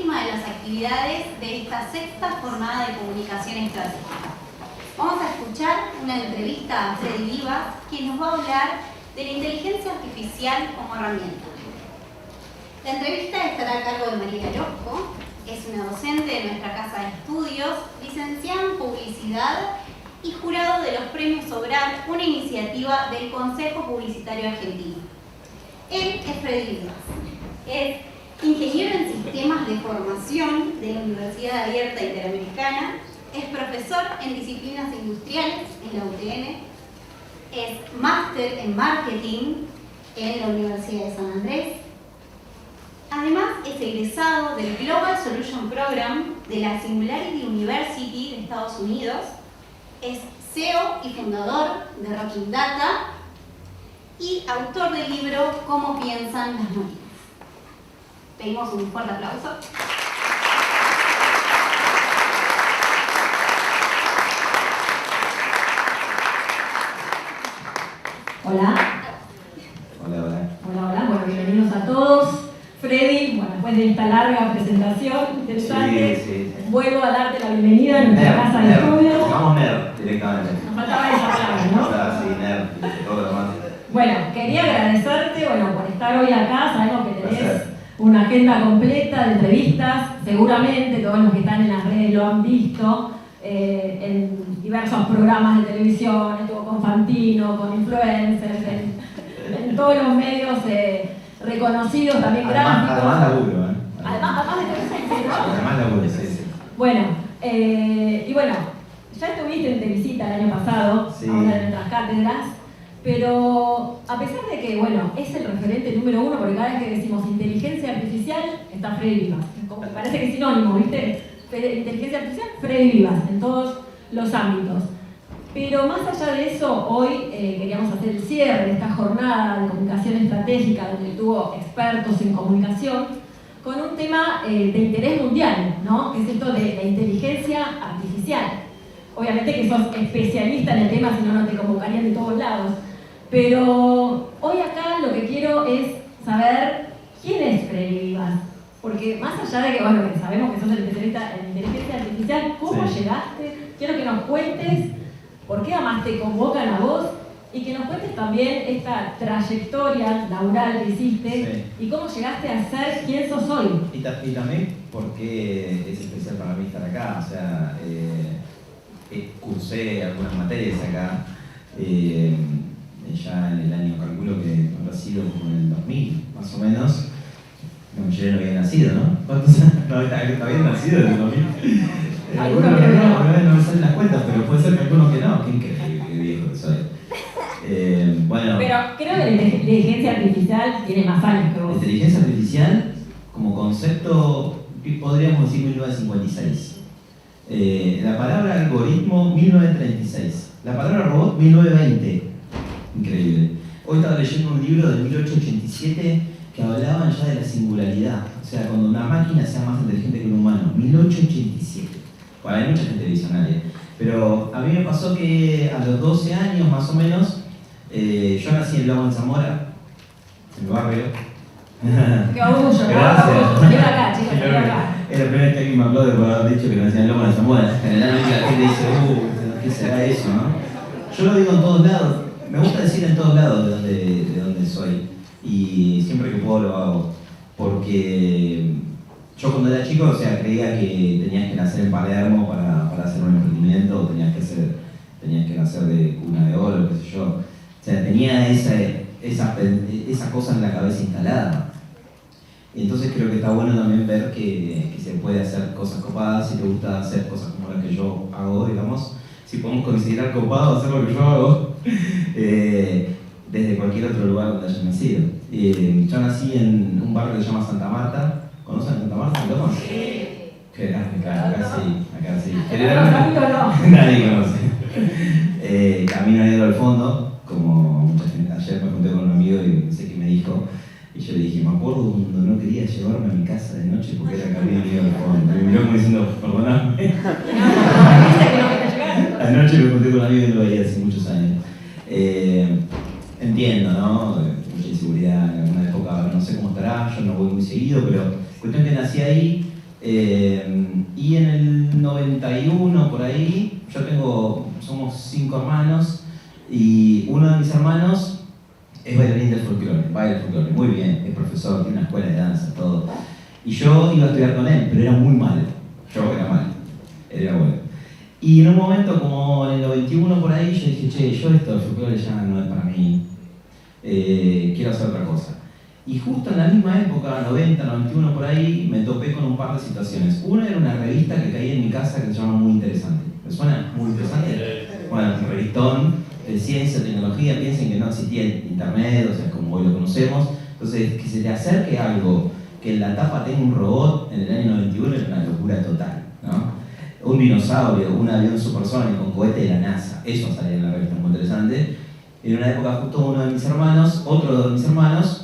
última de las actividades de esta sexta jornada de comunicación estratégica. Vamos a escuchar una entrevista a Freddy Vivas, quien nos va a hablar de la inteligencia artificial como herramienta. La entrevista estará a cargo de María Orozco, es una docente de nuestra casa de estudios, licenciada en publicidad y jurado de los premios Obrar, una iniciativa del Consejo Publicitario Argentino. Él es Freddy Vivas, es ingeniero en sistemas de formación de la Universidad Abierta Interamericana, es profesor en disciplinas industriales en la UTN, es máster en marketing en la Universidad de San Andrés. Además, es egresado del Global Solution Program de la Singularity University de Estados Unidos, es CEO y fundador de Rocking Data y autor del libro Cómo piensan las máquinas. Pedimos un fuerte aplauso. Hola. Hola, hola. Hola, hola. Bueno, bienvenidos a todos. Freddy, bueno, después de esta larga presentación interesante, Sí. vuelvo a darte la bienvenida a nuestra casa de estudios. Pongamos nerd directamente. Nos faltaba esa palabra, ¿no? Ahora sí, nerd, todo lo demás. Bueno, quería agradecerte, por estar hoy acá. Sabemos que tenés Placer. una agenda completa de entrevistas. Seguramente todos los que están en las redes lo han visto en diversos programas de televisión. Estuvo con Fantino, con influencers, en todos los medios reconocidos, también gráficos. Además laburo, ¿eh? Además de que Además laburo, sí. Bueno, y bueno, ya estuviste de visita el año pasado Sí. a una de nuestras cátedras, pero a pesar de que, es el referente número uno, porque cada vez que decimos inteligencia artificial, está Freddy Vivas. Parece que es sinónimo, ¿viste? Inteligencia artificial, Freddy Vivas, en todos los ámbitos. Pero más allá de eso, hoy queríamos hacer el cierre de esta jornada de comunicación estratégica, donde tuvo expertos en comunicación, con un tema de interés mundial, ¿no? Que es esto de la inteligencia artificial. Obviamente que sos especialista en el tema, si no, no te convocarían de todos lados. Pero hoy acá lo que quiero es saber quién es Freddy Vivas. Porque más allá de que sabemos que sos el especialista en inteligencia artificial, ¿cómo Sí. llegaste? Quiero que nos cuentes por qué además te convocan a vos y que nos cuentes también esta trayectoria laboral que hiciste y cómo llegaste a ser quien sos hoy. Y también porque es especial para mí estar acá, o sea, cursé algunas materias acá, ya en el año, calculo que habrá sido como en el 2000, más o menos. No, yo no había nacido, ¿no? ¿Cuántos años? No, había nacido en el 2000. Algunos creo que no. No me salen las cuentas, pero puede ser que algunos que no. Qué increíble, qué viejo que soy. Bueno. Pero creo que la inteligencia artificial tiene más años que La vos. inteligencia artificial, como concepto, podríamos decir 1956. La palabra algoritmo, 1936. La palabra robot, 1920. Increíble. Hoy estaba leyendo un libro de 1887 que hablaban ya de la singularidad. O sea, cuando una máquina sea más inteligente que un humano. 1887. Bueno, hay mucha gente visionaria. Pero a mí me pasó que a los 12 años más o menos, yo nací en Lomas de Zamora, en el barrio. Qué orgullo, Gracias. Salió de acá, chicos, salió de acá. Es la primera vez que alguien me habló de por haber dicho que nací en Lomas de Zamora. Generalmente la gente dice, ¿qué será eso, no? Yo lo digo en todos lados. Me gusta decir en todos lados de dónde soy. Y siempre que puedo lo hago. Porque yo cuando era chico, creía que tenías que nacer en Palermo para hacer un emprendimiento, o tenías que nacer de cuna de oro, qué sé yo. O sea, tenía esa cosa en la cabeza instalada. Y entonces creo que está bueno también ver que se puede hacer cosas copadas, si te gusta hacer cosas como las que yo hago, digamos. Si podemos considerar copado hacer lo que yo hago, desde cualquier otro lugar donde hayas nacido. Yo nací en un barrio que se llama Santa Marta. ¿Conocen Santa Marta? Sí. Que acá sí. Generalmente no. Nadie conoce. Camino negro al fondo, como mucha gente. Ayer me junté con un amigo y no sé qué me dijo. Y yo le dije, me acuerdo cuando no quería llevarme a mi casa de noche porque era camino negro al fondo. Y me miró como diciendo, perdoname. Anoche me junté con un amigo y no lo veía hace muchos años. Entiendo, ¿no? Mucha inseguridad en alguna época, no sé cómo estará, yo no voy muy seguido, pero cuestión que nací ahí Y en el 91, por ahí, somos 5 hermanos, y uno de mis hermanos es bailarín de folclore, baila folclore, muy bien, es profesor, tiene una escuela de danza, todo. Y yo iba a estudiar con él, pero era muy malo. Yo era malo, él era bueno. Y en un momento, como en el 91 por ahí, yo dije, che, yo esto de folclore ya no es para mí, quiero hacer otra cosa. Y justo en la misma época, 90, 91 por ahí, me topé con un par de situaciones. Una era una revista que caía en mi casa que se llama Muy Interesante. ¿Me suena? Muy Interesante. Bueno, un revistón de ciencia, tecnología, piensen que no existía internet, o sea, como hoy lo conocemos. Entonces, que se te acerque algo, que en la tapa tenga un robot en el año 91 era una locura total, ¿no? Un dinosaurio, un avión supersónico con cohete de la NASA, eso salía en la revista Muy Interesante. En una época justo otro de mis hermanos,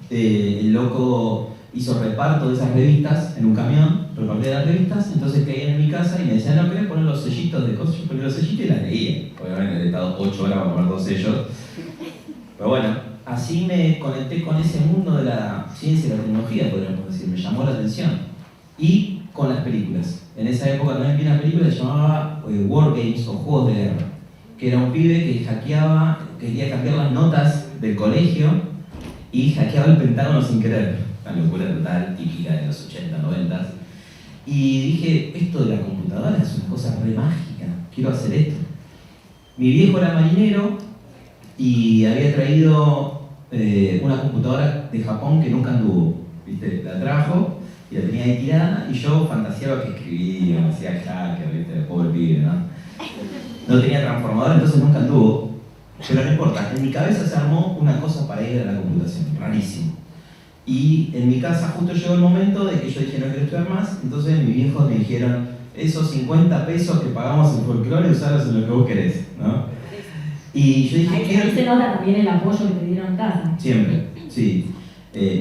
el loco hizo reparto de esas revistas en un camión, repartía las revistas, entonces caían en mi casa y me decían, no, ¿querés poner los sellitos de cosas? Yo ponía los sellitos y las leía. Obviamente he estado 8 horas para poner 2 sellos. Pero bueno, así me conecté con ese mundo de la ciencia y la tecnología, podríamos decir, me llamó la atención. Y con las películas. En esa época también vi una película que se llamaba War Games o Juegos de Guerra, que era un pibe que hackeaba, quería cambiar las notas del colegio y hackeaba el Pentágono sin querer. Una locura total, típica de los 80, 90. Y dije, esto de la computadora es una cosa re mágica, quiero hacer esto. Mi viejo era marinero y había traído una computadora de Japón que nunca anduvo, ¿viste? La trajo y la tenía ahí tirada y yo fantaseaba que escribía, me hacía hacker, ¿viste? Pobre pibe, ¿no? No tenía transformador, entonces nunca anduvo. Pero no importa, en mi cabeza se armó una cosa para ir a la computación, rarísimo. Y en mi casa justo llegó el momento de que yo dije no quiero estudiar más, entonces mis viejos me dijeron, esos 50 pesos que pagamos en folclore, usarlos en lo que vos querés, ¿no? Y yo dije, ahí se nota también el apoyo que te dieron en casa. Siempre, sí.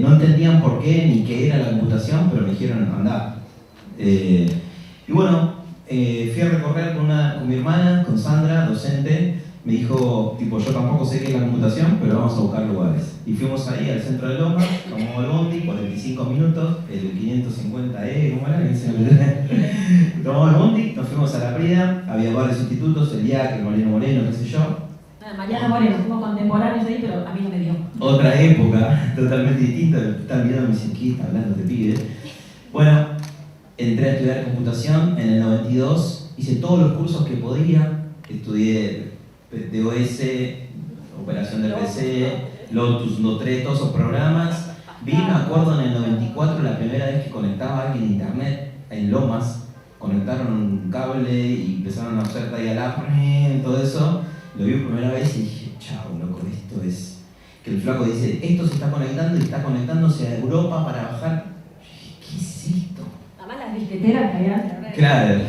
No entendían por qué ni qué era la computación, pero me dijeron andá. Y bueno, fui a recorrer con mi hermana, con Sandra, docente. Me dijo, tipo, yo tampoco sé qué es la computación, pero vamos a buscar lugares. Y fuimos ahí al centro de Lomas, tomamos el bondi, 45 minutos, el 550E, ¿cómo era? Tomamos el bondi, nos fuimos a la Prida, había varios institutos, el IAC, el Mariano Moreno, qué sé yo. Mariano Moreno, fuimos contemporáneos ahí, pero a mí no me dio. Otra época, totalmente distinta, están mirando mis inquietas, hablando de pibes. Bueno, entré a estudiar computación en el 92, hice todos los cursos que podía, estudié DOS, operación del PC, Lotus, Notre, todos esos programas. Vi, me acuerdo, en el 94, la primera vez que conectaba a alguien a internet en Lomas, conectaron un cable y empezaron a hacer dial-up, todo eso. Lo vi por primera vez y dije, chao, loco, esto es... Que el flaco dice, esto se está conectando y está conectándose a Europa para bajar. ¿Qué es esto? Además las disqueteras que había. Claro.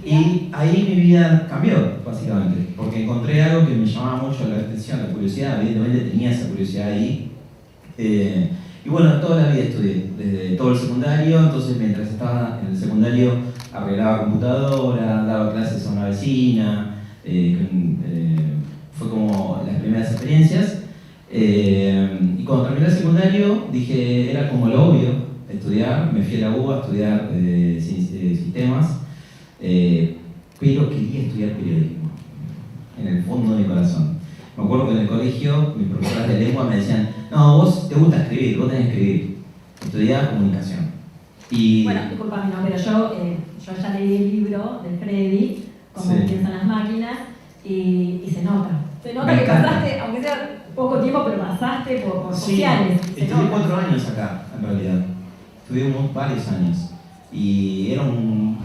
Y ahí mi vida cambió, básicamente, porque encontré algo que me llamaba mucho la atención, la curiosidad. Evidentemente tenía esa curiosidad ahí. Y bueno, toda la vida estudié, desde todo el secundario. Entonces mientras estaba en el secundario arreglaba computadora, daba clases a una vecina. Fue como las primeras experiencias. Y cuando terminé el secundario dije, era como lo obvio, estudiar. Me fui a la UBA a estudiar sistemas, pero quería estudiar periodismo, en el fondo de mi corazón. Me acuerdo que en el colegio mis profesoras de lengua me decían, no, vos te gusta escribir, vos tenés que escribir, estudiá comunicación. Y... Bueno, disculpame, no, pero yo ya leí el libro de Freddy, Cómo piensan las máquinas, y se nota. Se nota que pasaste, aunque sea poco tiempo, pero pasaste por sociales. Estudié 4 años acá, en realidad. Estudié varios años. Y era un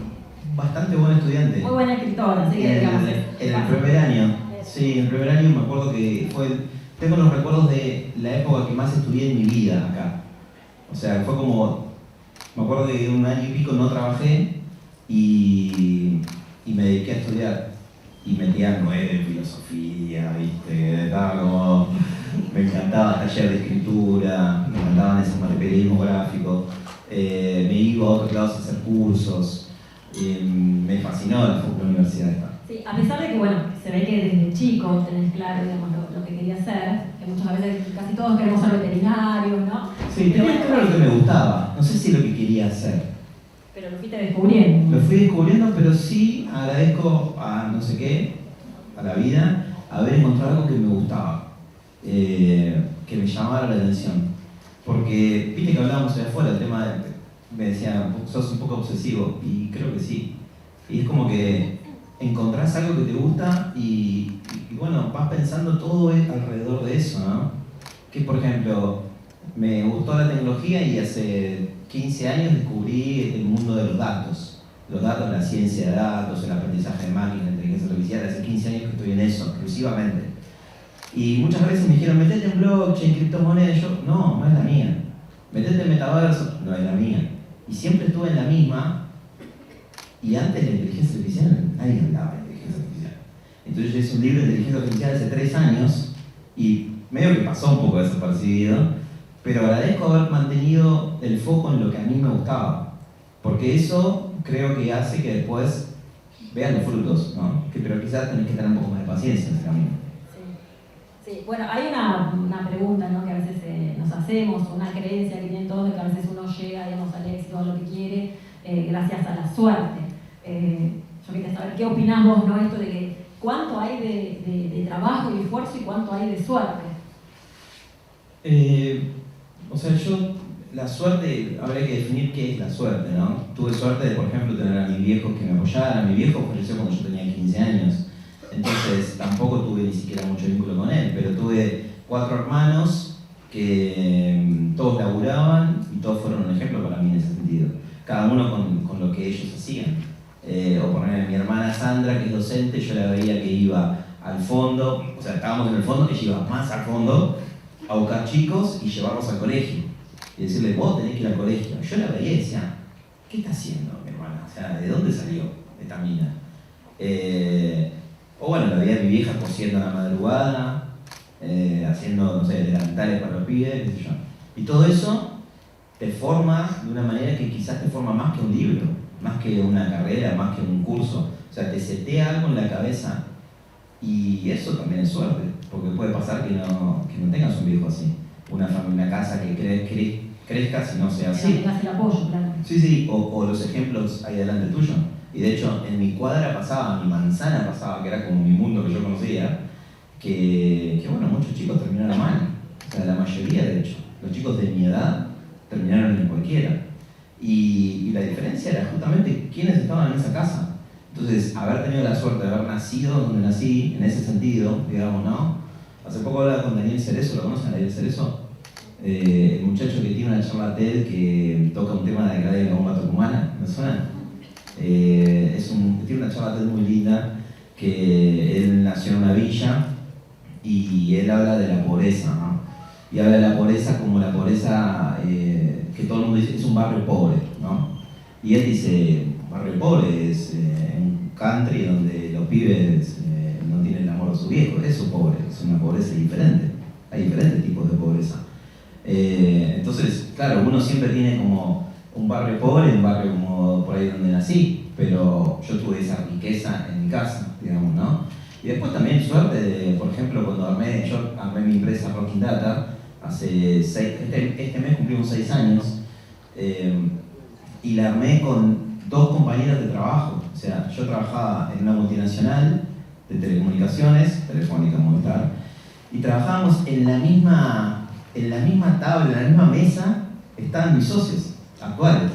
bastante buen estudiante. Muy buena escritora, así que digamos. En el primer año. Sí, en el primer año me acuerdo que tengo los recuerdos de la época que más estudié en mi vida acá. O sea, fue como... Me acuerdo que 1 año y pico no trabajé y me dediqué a estudiar. Y metía 9 en filosofía, ¿viste? Estaba como... Me encantaba taller de escritura, me encantaban ese materialismo gráfico. Me iba a otros lados a hacer cursos. Me fascinó la universidad esta. Sí, a pesar de que, bueno, se ve que desde chico tenés claro, digamos, lo que quería hacer, que muchas veces casi todos queremos ser veterinarios, ¿no? Sí, tenía claro lo que me gustaba, no sé si lo que quería hacer. Pero lo fuiste descubriendo. Lo fui descubriendo, pero sí agradezco a no sé qué, a la vida, haber encontrado algo que me gustaba, que me llamara la atención. Porque, viste que hablábamos allá afuera, el tema de, me decía, sos un poco obsesivo, y creo que sí. Y es como que encontrás algo que te gusta y bueno, vas pensando todo alrededor de eso, ¿no? Que por ejemplo, me gustó la tecnología y hace 15 años descubrí el mundo de los datos, la ciencia de datos, el aprendizaje de máquinas, la inteligencia artificial. Hace 15 años que estoy en eso, exclusivamente. Y muchas veces me dijeron, metete en blockchain, criptomonedas. Yo, no es la mía. Metete en metaverso, no es la mía. Y siempre estuve en la misma. Y antes de la inteligencia artificial, nadie hablaba de inteligencia artificial. Entonces yo hice un libro de inteligencia artificial hace 3 años y medio que pasó un poco desapercibido, pero agradezco haber mantenido el foco en lo que a mí me gustaba, porque eso creo que hace que después vean los frutos, ¿no? Pero quizás tenés que tener un poco más de paciencia en ese camino. Sí, bueno, hay una pregunta, ¿no?, que a veces nos hacemos, una creencia que tienen todos de que a veces uno llega, digamos, al éxito, a lo que quiere, gracias a la suerte. Yo quería saber qué opinás vos, ¿no?, esto de que cuánto hay de trabajo y esfuerzo y cuánto hay de suerte. O sea, la suerte, habría que definir qué es la suerte, ¿no? Tuve suerte de, por ejemplo, tener a mis viejos que me apoyaran. Mi viejo falleció cuando yo tenía 15 años, entonces tampoco tuve ni siquiera mucho vínculo con él, pero tuve 4 hermanos que todos laburaban y todos fueron un ejemplo para mí en ese sentido, cada uno con lo que ellos hacían. O por ejemplo, mi hermana Sandra, que es docente, yo la veía que iba al fondo, o sea, estábamos en el fondo, ella iba más al fondo a buscar chicos y llevarlos al colegio. Y decirle, vos tenés que ir al colegio. Yo la veía y decía, ¿qué está haciendo mi hermana? O sea, ¿de dónde salió esta mina? O bueno, la veía a mi vieja cosiendo a la madrugada, haciendo, no sé, delantales para los pibes, qué sé yo. Y todo eso te forma de una manera que quizás te forma más que un libro, más que una carrera, más que un curso. O sea, te setea algo en la cabeza y eso también es suerte, porque puede pasar que no tengas un viejo así, una familia, una casa que crezca si no sea así. Que no tengas el apoyo, claro. Sí, o los ejemplos ahí delante tuyo. Y de hecho, en mi cuadra pasaba, mi manzana pasaba, que era como mi mundo que yo conocía, que bueno, muchos chicos terminaron mal. O sea, la mayoría, de hecho. Los chicos de mi edad terminaron en cualquiera. Y la diferencia era justamente quiénes estaban en esa casa. Entonces, haber tenido la suerte de haber nacido donde nací, en ese sentido, digamos, ¿no? Hace poco hablaba con Daniel Cerezo, ¿lo conocen a Daniel Cerezo? El muchacho que tiene una charla TED que toca un tema de la bomba tucumana, ¿me suena? Tiene una charla TED muy linda, que él nació en una villa y él habla de la pobreza, ¿no? Y habla de la pobreza como la pobreza que todo el mundo dice es un barrio pobre, ¿no? Y él dice, barrio pobre es un country donde los pibes no tienen el amor a su viejo, eso es pobre, es una pobreza diferente, hay diferentes tipos de pobreza. Entonces, claro, uno siempre tiene como un barrio pobre, un barrio como por ahí donde nací, pero yo tuve esa riqueza en mi casa, digamos, ¿no? Y después también suerte de, por ejemplo, cuando yo armé mi empresa Rocking Data, hace este mes cumplimos 6 años, y la armé con 2 compañeros de trabajo. O sea, yo trabajaba en una multinacional de telecomunicaciones, Telefónica Movistar, y trabajábamos en la misma tabla, en la misma mesa, estaban mis socios actuales.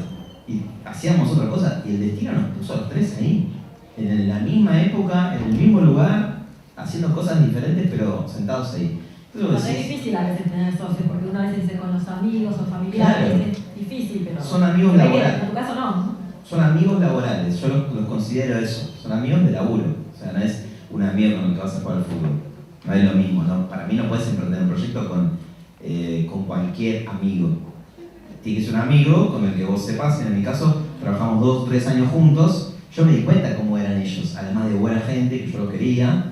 Y hacíamos otra cosa, y el destino nos puso a los 3 ahí, en la misma época, en el mismo lugar, haciendo cosas diferentes, pero sentados ahí. Entonces, es difícil a veces tener socios, porque uno a veces dice con los amigos o familiares, claro, es difícil, pero... Son amigos laborales. En tu caso no. Son amigos laborales, yo los considero eso, son amigos de laburo. O sea, no es un amigo con el que vas a jugar al fútbol. No es lo mismo, ¿no? Para mí no puedes emprender un proyecto con cualquier amigo. Tiene que ser un amigo con el que vos sepas. En mi caso, trabajamos 2 o 3 años juntos. Yo me di cuenta cómo eran ellos, además de buena gente, que yo lo quería.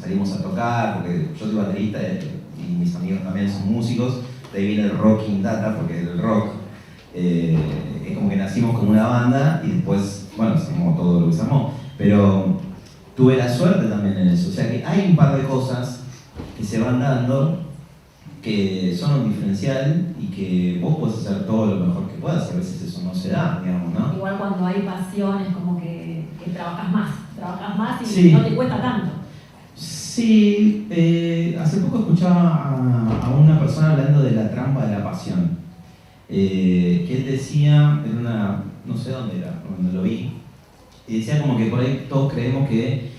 Salimos a tocar, porque yo soy baterista y mis amigos también son músicos. De ahí viene el Rocking Data, porque el rock es como que nacimos como una banda y después, bueno, se armó todo lo que se armó. Pero tuve la suerte también en eso. O sea que hay un par de cosas que se van dando que son un diferencial y que vos podés hacer todo lo mejor que puedas, a veces eso no se da, digamos, ¿no? Igual cuando hay pasión es como que trabajas más y Sí. no te cuesta tanto. Sí, hace poco escuchaba a una persona hablando de la trampa de la pasión, que él decía, en una, no sé dónde era, donde lo vi, y decía como que por ahí todos creemos que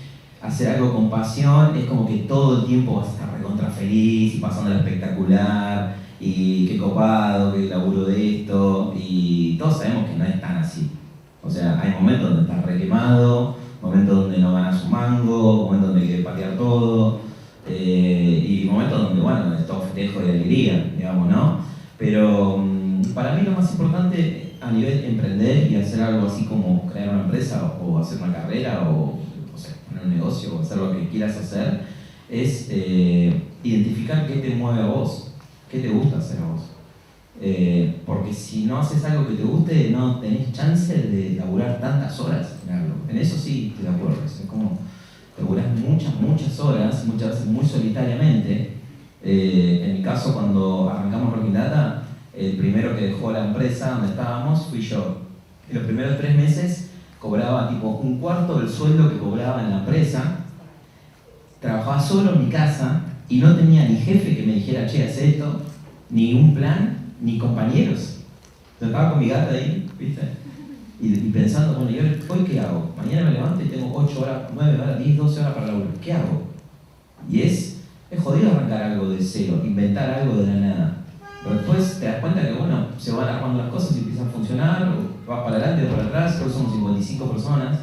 hacer algo con pasión es como que todo el tiempo vas a estar recontra feliz y pasando espectacular y qué copado, qué laburo de esto, y todos sabemos que no es tan así. O sea, hay momentos donde estás re quemado, momentos donde no ganas un mango, momentos donde hay que patear todo, y momentos donde, bueno, es todo festejo y alegría, digamos, ¿no? Pero para mí lo más importante a nivel emprender y hacer algo así como crear una empresa o hacer una carrera o sea, poner un negocio o hacer lo que quieras hacer es identificar qué te mueve a vos, qué te gusta hacer a vos. Porque si no haces algo que te guste, no tenés chance de laburar tantas horas en algo. En eso sí estoy de acuerdo. Es como laburás muchas horas, muchas veces muy solitariamente. En mi caso, cuando arrancamos Rocking Data, el primero que dejó la empresa donde estábamos fui yo. En los primeros 3 meses cobraba tipo un cuarto del sueldo que cobraba en la empresa. Trabajaba solo en mi casa y no tenía ni jefe que me dijera, che, haz esto, ni un plan, ni compañeros. Yo estaba con mi gata ahí, ¿viste? Y pensando, bueno, ¿y hoy qué hago? Mañana me levanto y tengo 8 horas, 9 horas, 10, 12 horas para laburar. ¿Qué hago? Y es jodido arrancar algo de cero, inventar algo de la nada. Pero después te das cuenta que, bueno, se van armando las cosas y empiezan a funcionar, o vas para adelante o para atrás. Hoy somos 55 personas,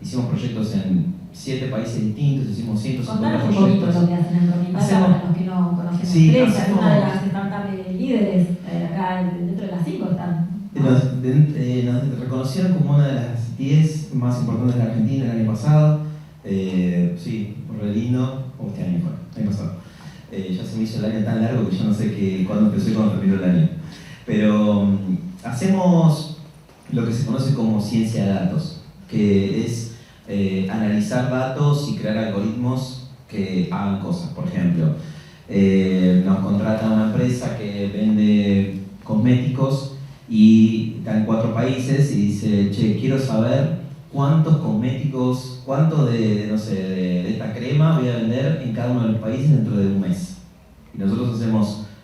hicimos proyectos en 7 países distintos, hicimos 150 Contanos un poquito proyectos. lo que hacen en Rocking Data para los que no conocen la Sí, empresa. Es hacemos- una de las startups líderes acá dentro de las 5 están. ¿no? Nos reconocieron como una de las 10 más importantes de la Argentina el año pasado. Sí, re lindo. Este año fue, el año pasado. Ya se me hizo el año tan largo que yo no sé cuándo empezó y cuándo terminó el año. Pero hacemos lo que se conoce como ciencia de datos, que es analizar datos y crear algoritmos que hagan cosas. Por ejemplo, nos contrata una empresa que vende cosméticos y está en 4 países y dice, che, quiero saber cuántos cosméticos, cuánto de esta crema voy a vender en cada uno de los países dentro de un mes. Y nosotros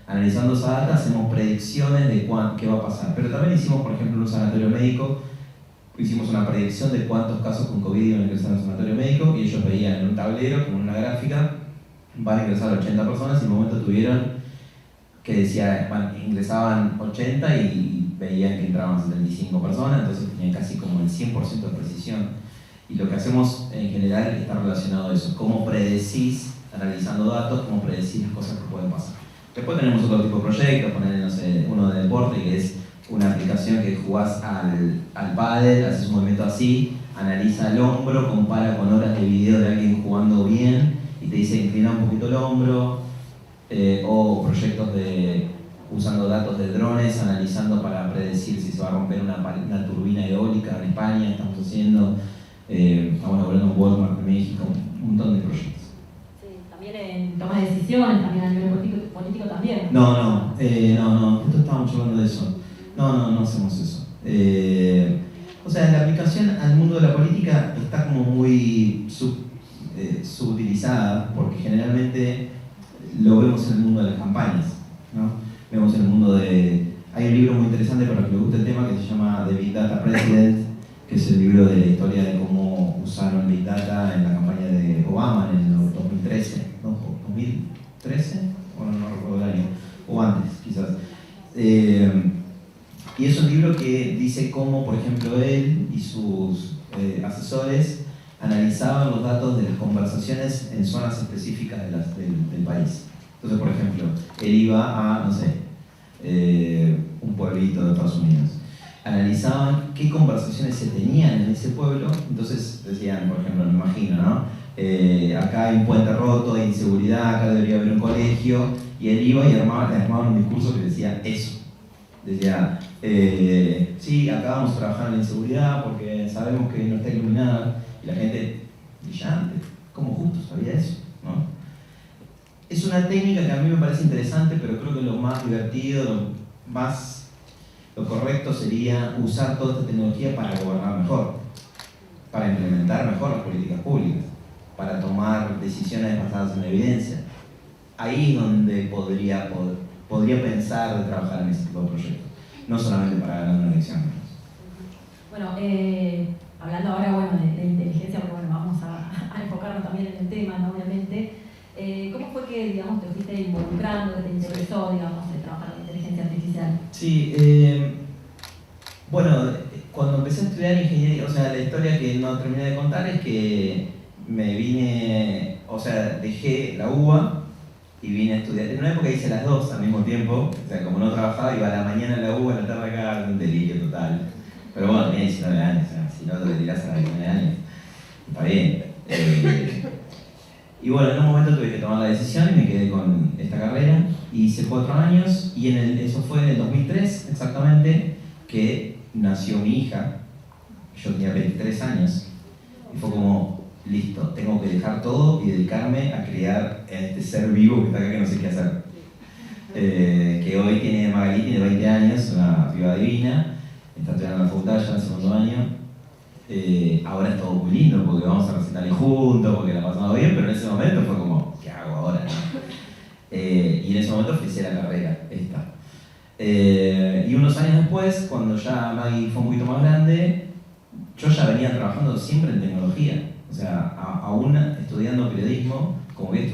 analizando esa data, hacemos predicciones de qué va a pasar. Pero también hicimos, por ejemplo, en un sanatorio médico, hicimos una predicción de cuántos casos con COVID iban a ingresar en un sanatorio médico y ellos veían en un tablero, con una gráfica, van a ingresar 80 personas y en un momento tuvieron que decía, ingresaban 80 y veían que entraban 75 personas, entonces tenían casi como el 100% de precisión. Y lo que hacemos en general está relacionado a eso, cómo predecís, analizando datos, cómo predecís las cosas que pueden pasar. Después tenemos otro tipo de proyectos, poner, no sé, uno de deporte, que es una aplicación que jugás al pádel, haces un movimiento así, analiza el hombro, compara con horas de video de alguien jugando bien y te dice inclina un poquito el hombro, o proyectos usando datos de drones, analizando para predecir si se va a romper una turbina eólica en España, estamos haciendo, estamos laburando en Walmart en México, un montón de proyectos. Sí, también en toma de decisiones, también a nivel político también. No, justo estábamos hablando de eso. No hacemos eso. O sea, la aplicación al mundo de la política está como muy subutilizada, porque generalmente lo vemos en el mundo de las campañas, ¿no? Vemos en el mundo de... Hay un libro muy interesante para los que les guste el tema que se llama The Big Data President, que es el libro de la historia de cómo usaron Big Data en la campaña de Obama en el 2013, ¿no? 2013, bueno, no recuerdo el año, o antes quizás. Y es un libro que dice cómo, por ejemplo, él y sus asesores analizaban los datos de las conversaciones en zonas específicas del país. Entonces, por ejemplo, él iba a, no sé, un pueblito de Estados Unidos. Analizaban qué conversaciones se tenían en ese pueblo, entonces decían, por ejemplo, me imagino, ¿no? Acá hay un puente roto, hay inseguridad, acá debería haber un colegio, y él iba y armaba un discurso que decía eso. Decía, sí, acá vamos a trabajar en la inseguridad porque sabemos que no está iluminada, y la gente, brillante, ¿cómo justo sabía eso? ¿No? Es una técnica que a mí me parece interesante, pero creo que lo más divertido, lo más Lo correcto sería usar toda esta tecnología para gobernar mejor, para implementar mejor las políticas públicas, para tomar decisiones basadas en la evidencia. Ahí es donde podría pensar de trabajar en ese tipo de proyectos, no solamente para ganar una elección. Bueno, hablando ahora de inteligencia, porque vamos a enfocarnos también en el tema, ¿no? Obviamente. ¿Cómo fue que, digamos, te fuiste involucrando, que te interesó, digamos, trabajar en inteligencia artificial? Sí, bueno, cuando empecé a estudiar ingeniería, o sea, la historia que no terminé de contar es que me vine, o sea, dejé la UBA y vine a estudiar. En una época hice las dos al mismo tiempo, o sea, como no trabajaba, iba a la mañana a la UBA, a la tarde acá, un delirio total. Pero bueno, tenía 19 años, o sea, si no te tirás a los 19 años, está bien. Y bueno, en un momento tuve que tomar la decisión y me quedé con esta carrera. Hice 4 años y eso fue en el 2003 exactamente que nació mi hija. Yo tenía 23 años y fue como, listo, tengo que dejar todo y dedicarme a criar a este ser vivo que está acá que no sé qué hacer. Que hoy Magalí tiene 20 años, una piba divina, está estudiando en la facultad ya en el segundo año. Ahora es todo muy lindo porque vamos a recitarle juntos, porque la pasamos bien, pero en ese momento fue como, ¿qué hago ahora? ¿No? Y en ese momento oficié la carrera, esta. Y unos años después, cuando ya Maggie fue un poquito más grande, yo ya venía trabajando siempre en tecnología. O sea, aún estudiando periodismo, como que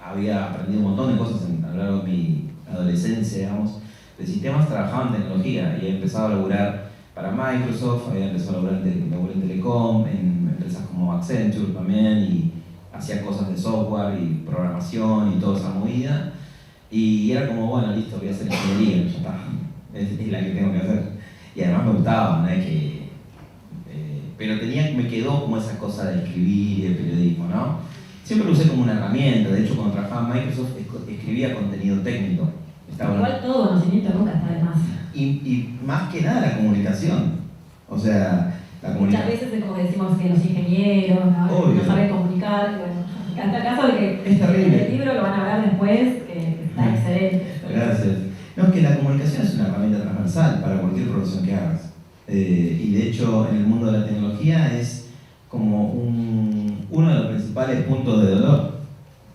había aprendido un montón de cosas a lo largo de mi adolescencia, digamos, de sistemas, trabajaba en tecnología y he empezado a laburar para Microsoft, había empezado a laburar en Telecom, en empresas como Accenture también, y hacía cosas de software y programación y toda esa movida. Y era como, bueno, listo, voy a hacer ingeniería, ya está, es la que tengo que hacer. Y además me gustaba, ¿no? Pero me quedó como esa cosa de escribir y de periodismo, ¿no? Siempre lo usé como una herramienta, de hecho cuando trabajaba en Microsoft escribía contenido técnico. Igual todo conocimiento nunca está de más. Y más que nada la comunicación. O sea, la comunicación. Muchas veces es como que decimos que los ingenieros no saben comunicar. Bueno, hasta el caso de que el libro lo van a ver después, que está excelente. Gracias. No, es que la comunicación es una herramienta transversal para cualquier profesión que hagas. Y de hecho, en el mundo de la tecnología es como uno de los principales puntos de dolor.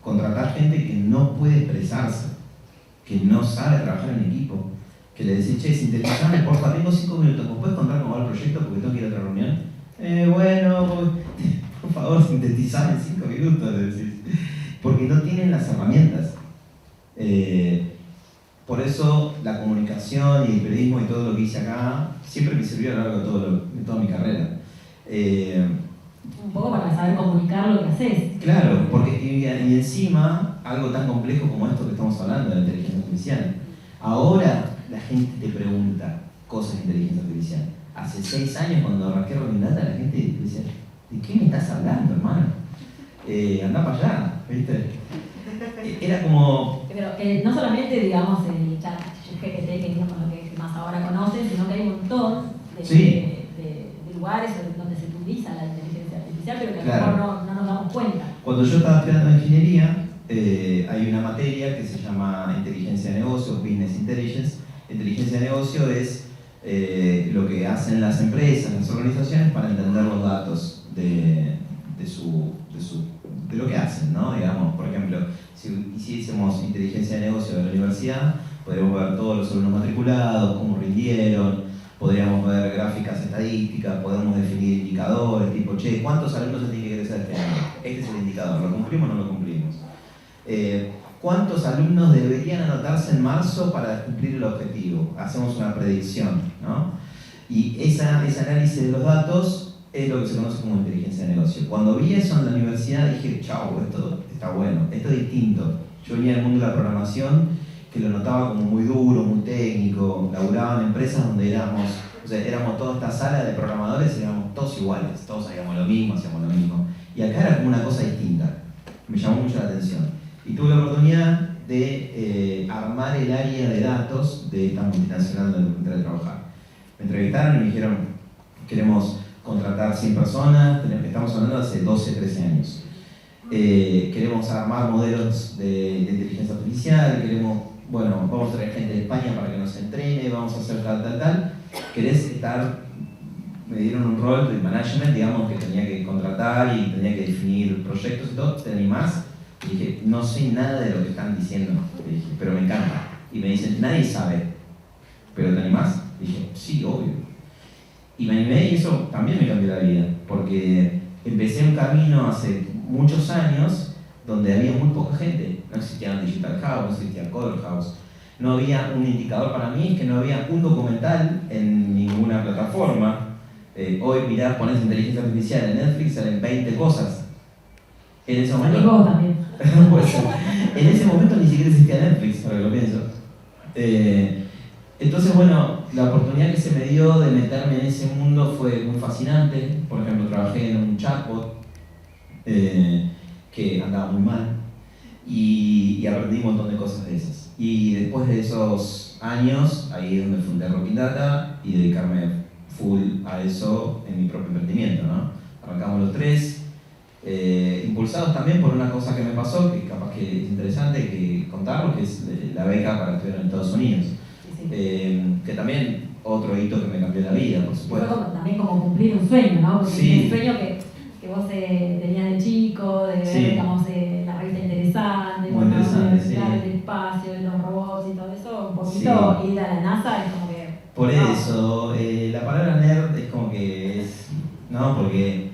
Contratar gente que no puede expresarse, que no sabe trabajar en equipo, que le decís, che, sintetizame, porfa, tengo 5 minutos, ¿me puedes contar cómo va el proyecto porque tengo que ir a otra reunión? Bueno, por favor, sintetizame en 5 minutos, le decís. Porque no tienen las herramientas. Por eso la comunicación y el periodismo y todo lo que hice acá siempre me sirvió a lo largo de toda mi carrera. Un poco para saber comunicar lo que haces. Claro, porque y encima algo tan complejo como esto que estamos hablando de la inteligencia artificial. Ahora la gente te pregunta cosas de inteligencia artificial. Hace 6 años cuando arranqué Rolling Data la gente decía, ¿de qué me estás hablando, hermano? Andá para allá, ¿viste? Era como... Pero no solamente, digamos, el chat GPT, que digamos lo que más ahora conocen, sino que hay un montón de lugares donde se utiliza la inteligencia artificial, pero que a lo mejor no nos damos cuenta. Cuando yo estaba estudiando ingeniería, hay una materia que se llama inteligencia de negocio, business intelligence. Inteligencia de negocio es lo que hacen las empresas, las organizaciones para entender los datos de lo que hacen, ¿no? Digamos, por ejemplo, si hiciésemos inteligencia de negocio de la universidad, podríamos ver todos los alumnos matriculados, cómo rindieron, podríamos ver gráficas estadísticas, podemos definir indicadores, tipo, che, ¿cuántos alumnos se tienen que crecer este año? Este es el indicador, ¿lo cumplimos o no lo cumplimos? ¿Cuántos alumnos deberían anotarse en marzo para cumplir el objetivo? Hacemos una predicción, ¿no? Y ese análisis de los datos es lo que se conoce como inteligencia de negocio. Cuando vi eso en la universidad dije, chau, esto está bueno, esto es distinto. Yo venía del mundo de la programación, que lo notaba como muy duro, muy técnico, laburaba en empresas donde éramos toda esta sala de programadores y éramos todos iguales, todos hacíamos lo mismo. Y acá era como una cosa distinta, me llamó mucho la atención. Y tuve la oportunidad de armar el área de datos de esta multinacional donde entré a trabajar. Me entrevistaron y me dijeron, queremos contratar 100 personas, estamos hablando de hace 12, 13 años. Queremos armar modelos de inteligencia artificial, queremos bueno, vamos a traer gente de España para que nos entrene, vamos a hacer tal. ¿Querés estar? Me dieron un rol de management, digamos, que tenía que contratar y tenía que definir proyectos y todo. ¿Te animás? Y dije, no sé nada de lo que están diciendo. Y dije, pero me encanta. Y me dicen, nadie sabe, ¿pero te animás? Y dije, sí, obvio. Y me animé y eso también me cambió la vida, porque empecé un camino hace muchos años donde había muy poca gente. No existía Digital House, no existía Color House. No había un indicador para mí, es que no había un documental en ninguna plataforma. Hoy, mirá, pones inteligencia artificial en Netflix, salen 20 cosas. En ese momento... Y vos también. Pues, en ese momento ni siquiera existía Netflix, ahora que lo pienso. Entonces, bueno, la oportunidad que se me dio de meterme en ese mundo fue muy fascinante. Por ejemplo, trabajé en un chatbot que andaba muy mal y aprendí un montón de cosas de esas. Y después de esos años, ahí es donde fundé Rocking Data y dedicarme full a eso en mi propio emprendimiento, ¿no? Arrancamos los tres, impulsados también por una cosa que me pasó, que capaz que es interesante que contarlo, que es la beca para estudiar en Estados Unidos. Que también otro hito que me cambió la vida, por supuesto. Fue también como cumplir un sueño, ¿no? Porque Sí. un sueño que vos tenías de chico, de ver, Sí. digamos, la revista interesante, Muy interesante, sí. el espacio, los robots y todo eso, un poquito ir a la NASA es como que... Por no. eso, la palabra nerd es como que es, ¿no? Porque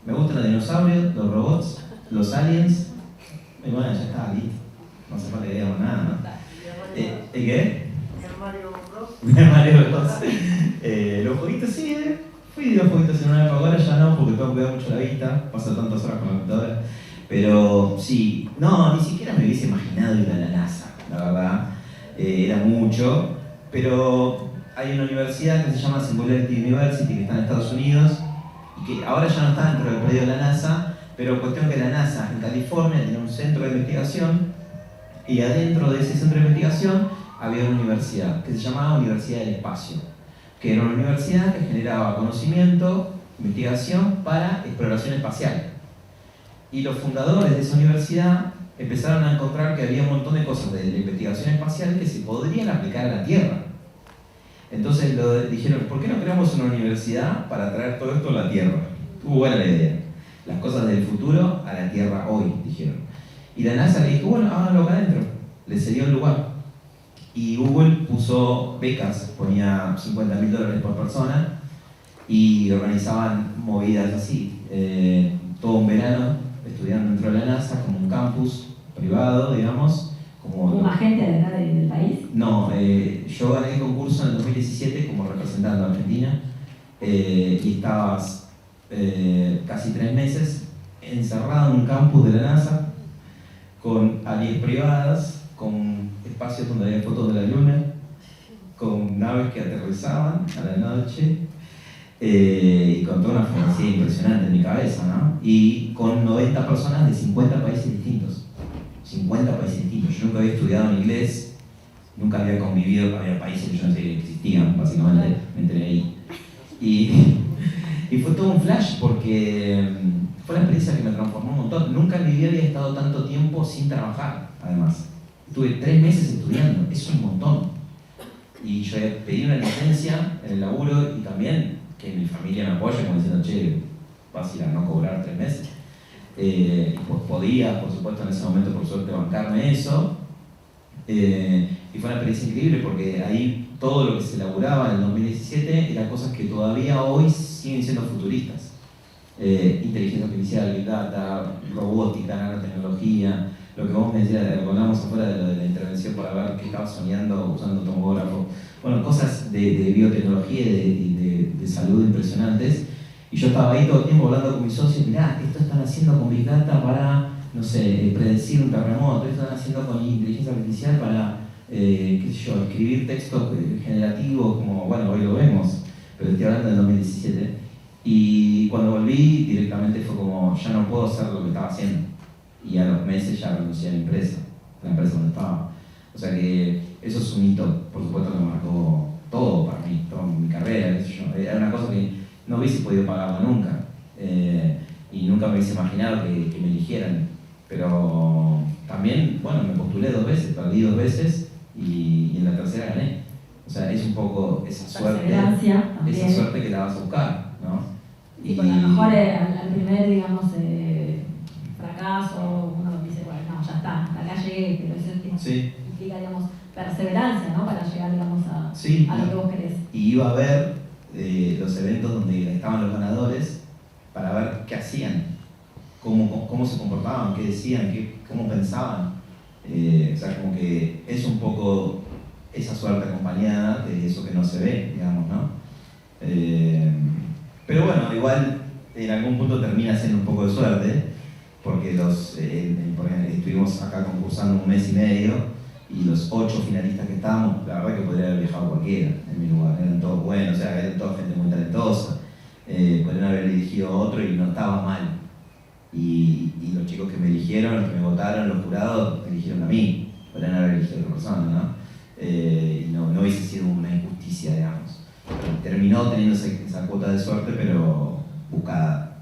me gustan los dinosaurios, los robots, los aliens, y bueno, ya está, listo. No hace falta que digamos nada, ¿no? ¿Y qué? Mario Bros. Los jueguitos sí, fui de los jueguitos en una época, ahora ya no, porque tengo que cuidar mucho la vista, paso tantas horas con la computadora. Pero sí, no, ni siquiera me hubiese imaginado ir a la NASA, la verdad. Era mucho, pero hay una universidad que se llama Singularity University, que está en Estados Unidos, y que ahora ya no está dentro del predio de la NASA, pero cuestión que la NASA en California tiene un centro de investigación, y adentro de ese centro de investigación había una universidad que se llamaba Universidad del Espacio, que era una universidad que generaba conocimiento, investigación para exploración espacial. Y los fundadores de esa universidad empezaron a encontrar que había un montón de cosas de la investigación espacial que se podrían aplicar a la Tierra. Entonces dijeron, ¿por qué no creamos una universidad para traer todo esto a la Tierra? Estuvo buena la idea. Las cosas del futuro a la Tierra hoy, dijeron. Y la NASA le dijo, bueno, háganlo acá adentro. Les cedió el lugar. Y Google puso becas, ponía $50.000 por persona y organizaban movidas así, todo un verano estudiando dentro de la NASA, como un campus privado, digamos. ¿Como un agente de acá del país? No, yo gané el concurso en el 2017 como representante de Argentina y estabas casi 3 meses encerrado en un campus de la NASA con áreas privadas, con espacios donde había fotos de la luna, con naves que aterrizaban a la noche y con toda una fantasía impresionante en mi cabeza, ¿no? Y con 90 personas de 50 países distintos. 50 países distintos. Yo nunca había estudiado en inglés, nunca había convivido, había países que yo no sé que existían, básicamente, me enteré ahí. Y fue todo un flash porque fue una experiencia que me transformó un montón. Nunca en mi vida había estado tanto tiempo sin trabajar, además. Estuve 3 meses estudiando, eso es un montón. Y yo pedí una licencia en el laburo y también que mi familia me apoye como diciendo, che, vas a ir a no cobrar 3 meses. Y pues podía, por supuesto, en ese momento, por suerte, bancarme eso. Y fue una experiencia increíble porque ahí todo lo que se elaboraba en el 2017 eran cosas que todavía hoy siguen siendo futuristas. Inteligencia artificial, Big Data, robótica, nanotecnología, lo que vos me decías, hablamos afuera de lo de la intervención para ver qué estaba soñando usando tomógrafo. Bueno, cosas de biotecnología y de salud impresionantes. Y yo estaba ahí todo el tiempo hablando con mis socios, mirá, esto están haciendo con Big Data para, no sé, predecir un terremoto, esto están haciendo con inteligencia artificial para, qué sé yo, escribir textos generativos, como, bueno, hoy lo vemos, pero estoy hablando del 2017. Y cuando volví, directamente fue como, ya no puedo hacer lo que estaba haciendo. Y a los meses ya renuncié a la empresa donde estaba. O sea que eso es un hito, por supuesto, que marcó todo para mí, toda mi carrera, qué sé yo. Era una cosa que no hubiese podido pagarla nunca. Y nunca me hubiese imaginado que me eligieran. Pero también, bueno, me postulé 2 veces, perdí 2 veces y en la tercera gané. O sea, es un poco esa suerte que la vas a buscar, ¿no? Y con a lo mejor al primer, digamos, fracaso, uno dice, bueno, no, ya está, acá llegué, pero eso implica, digamos, perseverancia, ¿no? Para llegar, digamos, a lo que vos querés. Y iba a ver los eventos donde estaban los ganadores para ver qué hacían, cómo se comportaban, qué decían, cómo pensaban. O sea, como que es un poco esa suerte acompañada de eso que no se ve, digamos, ¿no? Pero bueno, igual en algún punto termina siendo un poco de suerte, porque por ejemplo, estuvimos acá concursando 1 mes y medio, y los 8 finalistas que estábamos, la verdad que podría haber viajado cualquiera en mi lugar, eran todos buenos, o sea, eran toda gente muy talentosa, podrían haber elegido a otro y no estaba mal. Y los chicos que me eligieron, los que me votaron, los jurados, me eligieron a mí, podrían haber elegido a otra persona, ¿no? Y no hubiese sido una injusticia, digamos. Terminó teniendo esa cuota de suerte, pero buscada,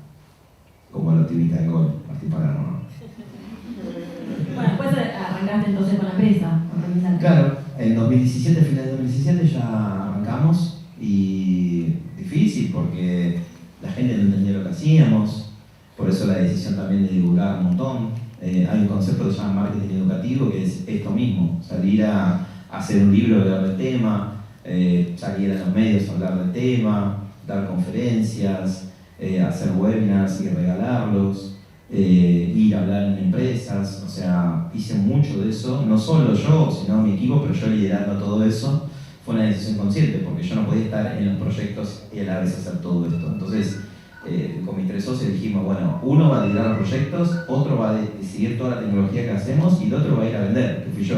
como la optimista del gol, Martín Palermo, ¿no? Bueno, después arrancaste entonces con la empresa. Claro, en 2017, final de 2017 ya arrancamos, y difícil porque la gente no entendía lo que hacíamos, por eso la decisión también de divulgar un montón. Hay un concepto que se llama marketing educativo, que es esto mismo, salir a hacer un libro, hablar del tema, salir a los medios a hablar del tema, dar conferencias, hacer webinars y regalarlos, ir a hablar en empresas. O sea, hice mucho de eso, no solo yo, sino mi equipo, pero yo liderando todo eso. Fue una decisión consciente, porque yo no podía estar en los proyectos y a la vez hacer todo esto. Entonces, con mis 3 socios dijimos, bueno, uno va a liderar los proyectos, otro va a decidir toda la tecnología que hacemos y el otro va a ir a vender, que fui yo.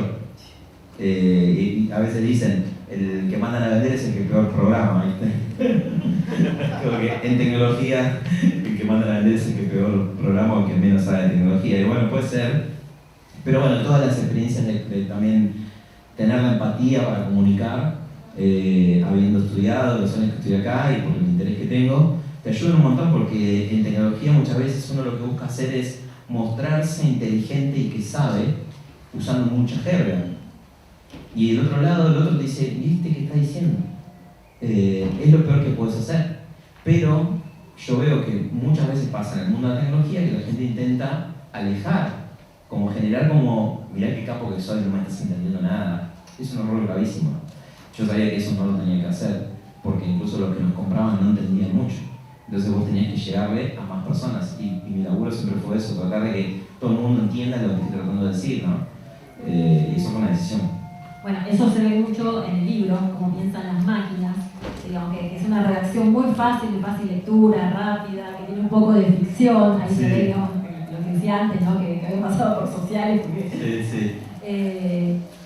Y a veces dicen, el que mandan a vender es el que peor programa, ¿viste? Porque en tecnología, el que mandan a vender es el que peor programa o el que menos sabe de tecnología. Y bueno, puede ser, pero bueno, todas las experiencias de también tener la empatía para comunicar, habiendo estudiado los años que estoy acá y por el interés que tengo, te ayudan un montón, porque en tecnología muchas veces uno lo que busca hacer es mostrarse inteligente y que sabe, usando mucha jerga. Y del otro lado, el otro te dice, ¿viste qué está diciendo? Es lo peor que puedes hacer. Pero yo veo que muchas veces pasa en el mundo de la tecnología que la gente intenta alejar, como generar como, mirá qué capo que soy, no me estás entendiendo nada. Es un error gravísimo. Yo sabía que eso no lo tenía que hacer, porque incluso los que nos compraban no entendían mucho. Entonces vos tenías que llegarle a más personas, y mi laburo siempre fue eso, tratar de que todo el mundo entienda lo que estoy tratando de decir, ¿no? Y eso fue una decisión. Bueno, eso se ve mucho en el libro, como piensan las máquinas, digamos que es una redacción muy fácil, de fácil lectura, rápida, que tiene un poco de ficción, ahí se ve, digamos, lo que decía antes, ¿no? que había pasado por sociales.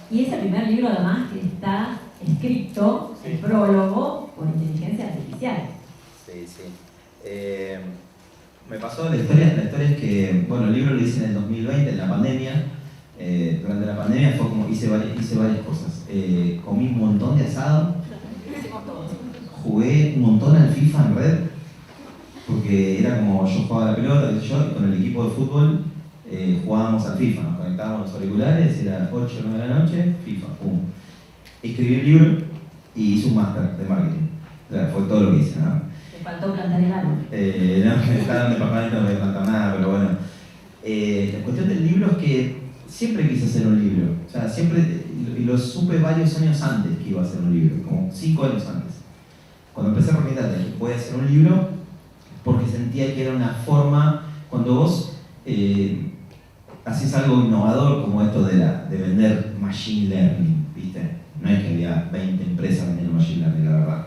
Y es el primer libro además que está escrito, el prólogo, por inteligencia artificial. Me pasó la historia es que, bueno, el libro lo hice en el 2020, en la pandemia. Durante la pandemia fue como hice varias cosas. Comí un montón de asado, jugué un montón al FIFA en red, porque era como yo jugaba la pelota, y con el equipo de fútbol jugábamos al FIFA, nos conectábamos los auriculares, era las 8 o 9 de la noche, FIFA, pum. Escribí el libro y hice un máster de marketing. O sea, fue todo lo que hice, ¿no? Te faltó plantar el árbol. No, estaba en el departamento, no voy a plantar nada, pero bueno. La cuestión del libro es que siempre quise hacer un libro, o sea, siempre, y lo supe varios años antes que iba a hacer un libro, como 5 años antes. Cuando empecé a organizar, dije, voy a hacer un libro, porque sentía que era una forma, cuando vos haces algo innovador como esto de vender machine learning, ¿viste? No es que había 20 empresas vendiendo machine learning, la verdad.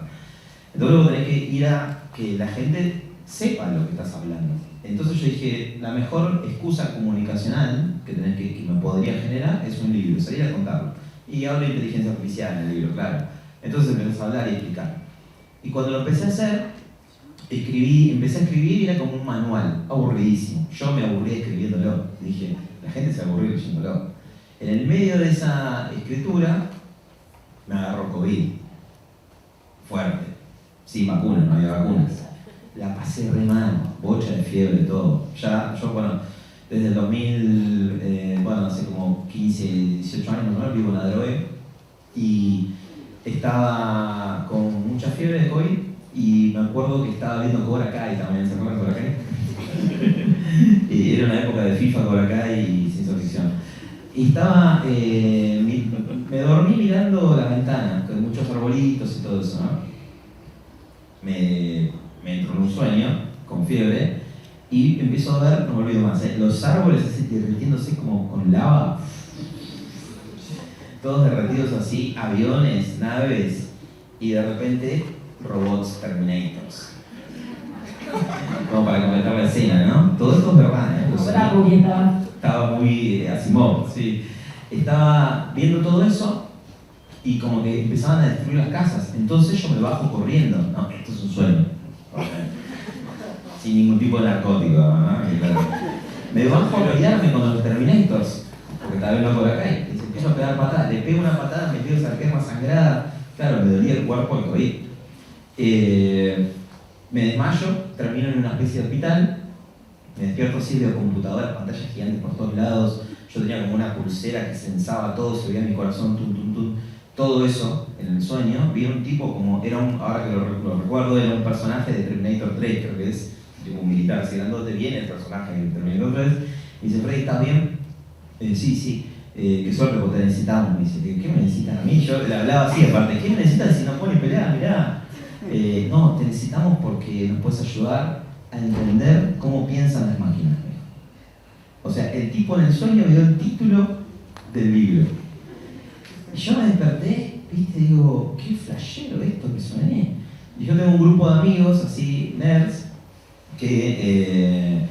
Entonces vos tenés que ir a que la gente sepa lo que estás hablando. Entonces yo dije, la mejor excusa comunicacional que me podría generar es un libro, salir a contarlo. Y hablo de inteligencia artificial en el libro, claro. Entonces empecé a hablar y explicar. Y cuando lo empecé a hacer, empecé a escribir y era como un manual, aburridísimo. Yo me aburrí escribiéndolo. Dije, la gente se aburrió leyéndolo. En el medio de esa escritura, me agarró COVID. Fuerte. Sin vacuna, no había vacunas. La pasé re mal, bocha de fiebre, todo. Yo, bueno, desde el 2000, hace como 15, 18 años, ¿no? Vivo en Adrogué, y estaba con mucha fiebre de COVID y me acuerdo que estaba viendo Cobra Kai también, ¿se acuerdan de Cobra Kai? Y era una época de FIFA, Cobra Kai y ciencia ficción. Y estaba, me dormí mirando la ventana, con muchos arbolitos y todo eso, ¿no? Me entró en un sueño, con fiebre, y empiezo a ver, no me olvido más, los árboles así derritiéndose como con lava, todos derretidos así, aviones, naves, y de repente robots Terminators. Como para completar la escena, ¿no? Todo esto es verdad, ¿eh? Bravo, que Estaba muy Asimov, sí. Estaba viendo todo eso y como que empezaban a destruir las casas. Entonces yo me bajo corriendo. No, esto es un sueño. Sin ningún tipo de narcótico, ¿no? Me bajo a pelearme con los Terminators, porque estaba viendo por acá y se empiezo a pegar patadas. Le pego una patada, me quedo esa pierna sangrada. Claro, me dolía el cuerpo del COVID. Me desmayo, termino en una especie de hospital. Me despierto así, veo computadoras, pantallas gigantes por todos lados. Yo tenía como una pulsera que sensaba todo, se veía mi corazón, tum, tum, tum. Todo eso en el sueño. Vi un tipo como, ahora que lo recuerdo, era un personaje de Terminator 3, creo que es tipo un militar, así grandote, viene el personaje de Terminator 3. Y dice, Freddy, ¿estás bien? Sí. Qué suerte porque te necesitamos. Me dice, ¿qué me necesitan a mí? Yo le hablaba así aparte, ¿qué me necesitan si no pueden pelear? Mirá. No, te necesitamos porque nos puedes ayudar a entender cómo piensan las máquinas. O sea, el tipo en el sueño me dio el título del libro. Y yo me desperté, viste, digo, qué flashero esto que soñé. Y yo tengo un grupo de amigos, así, nerds, que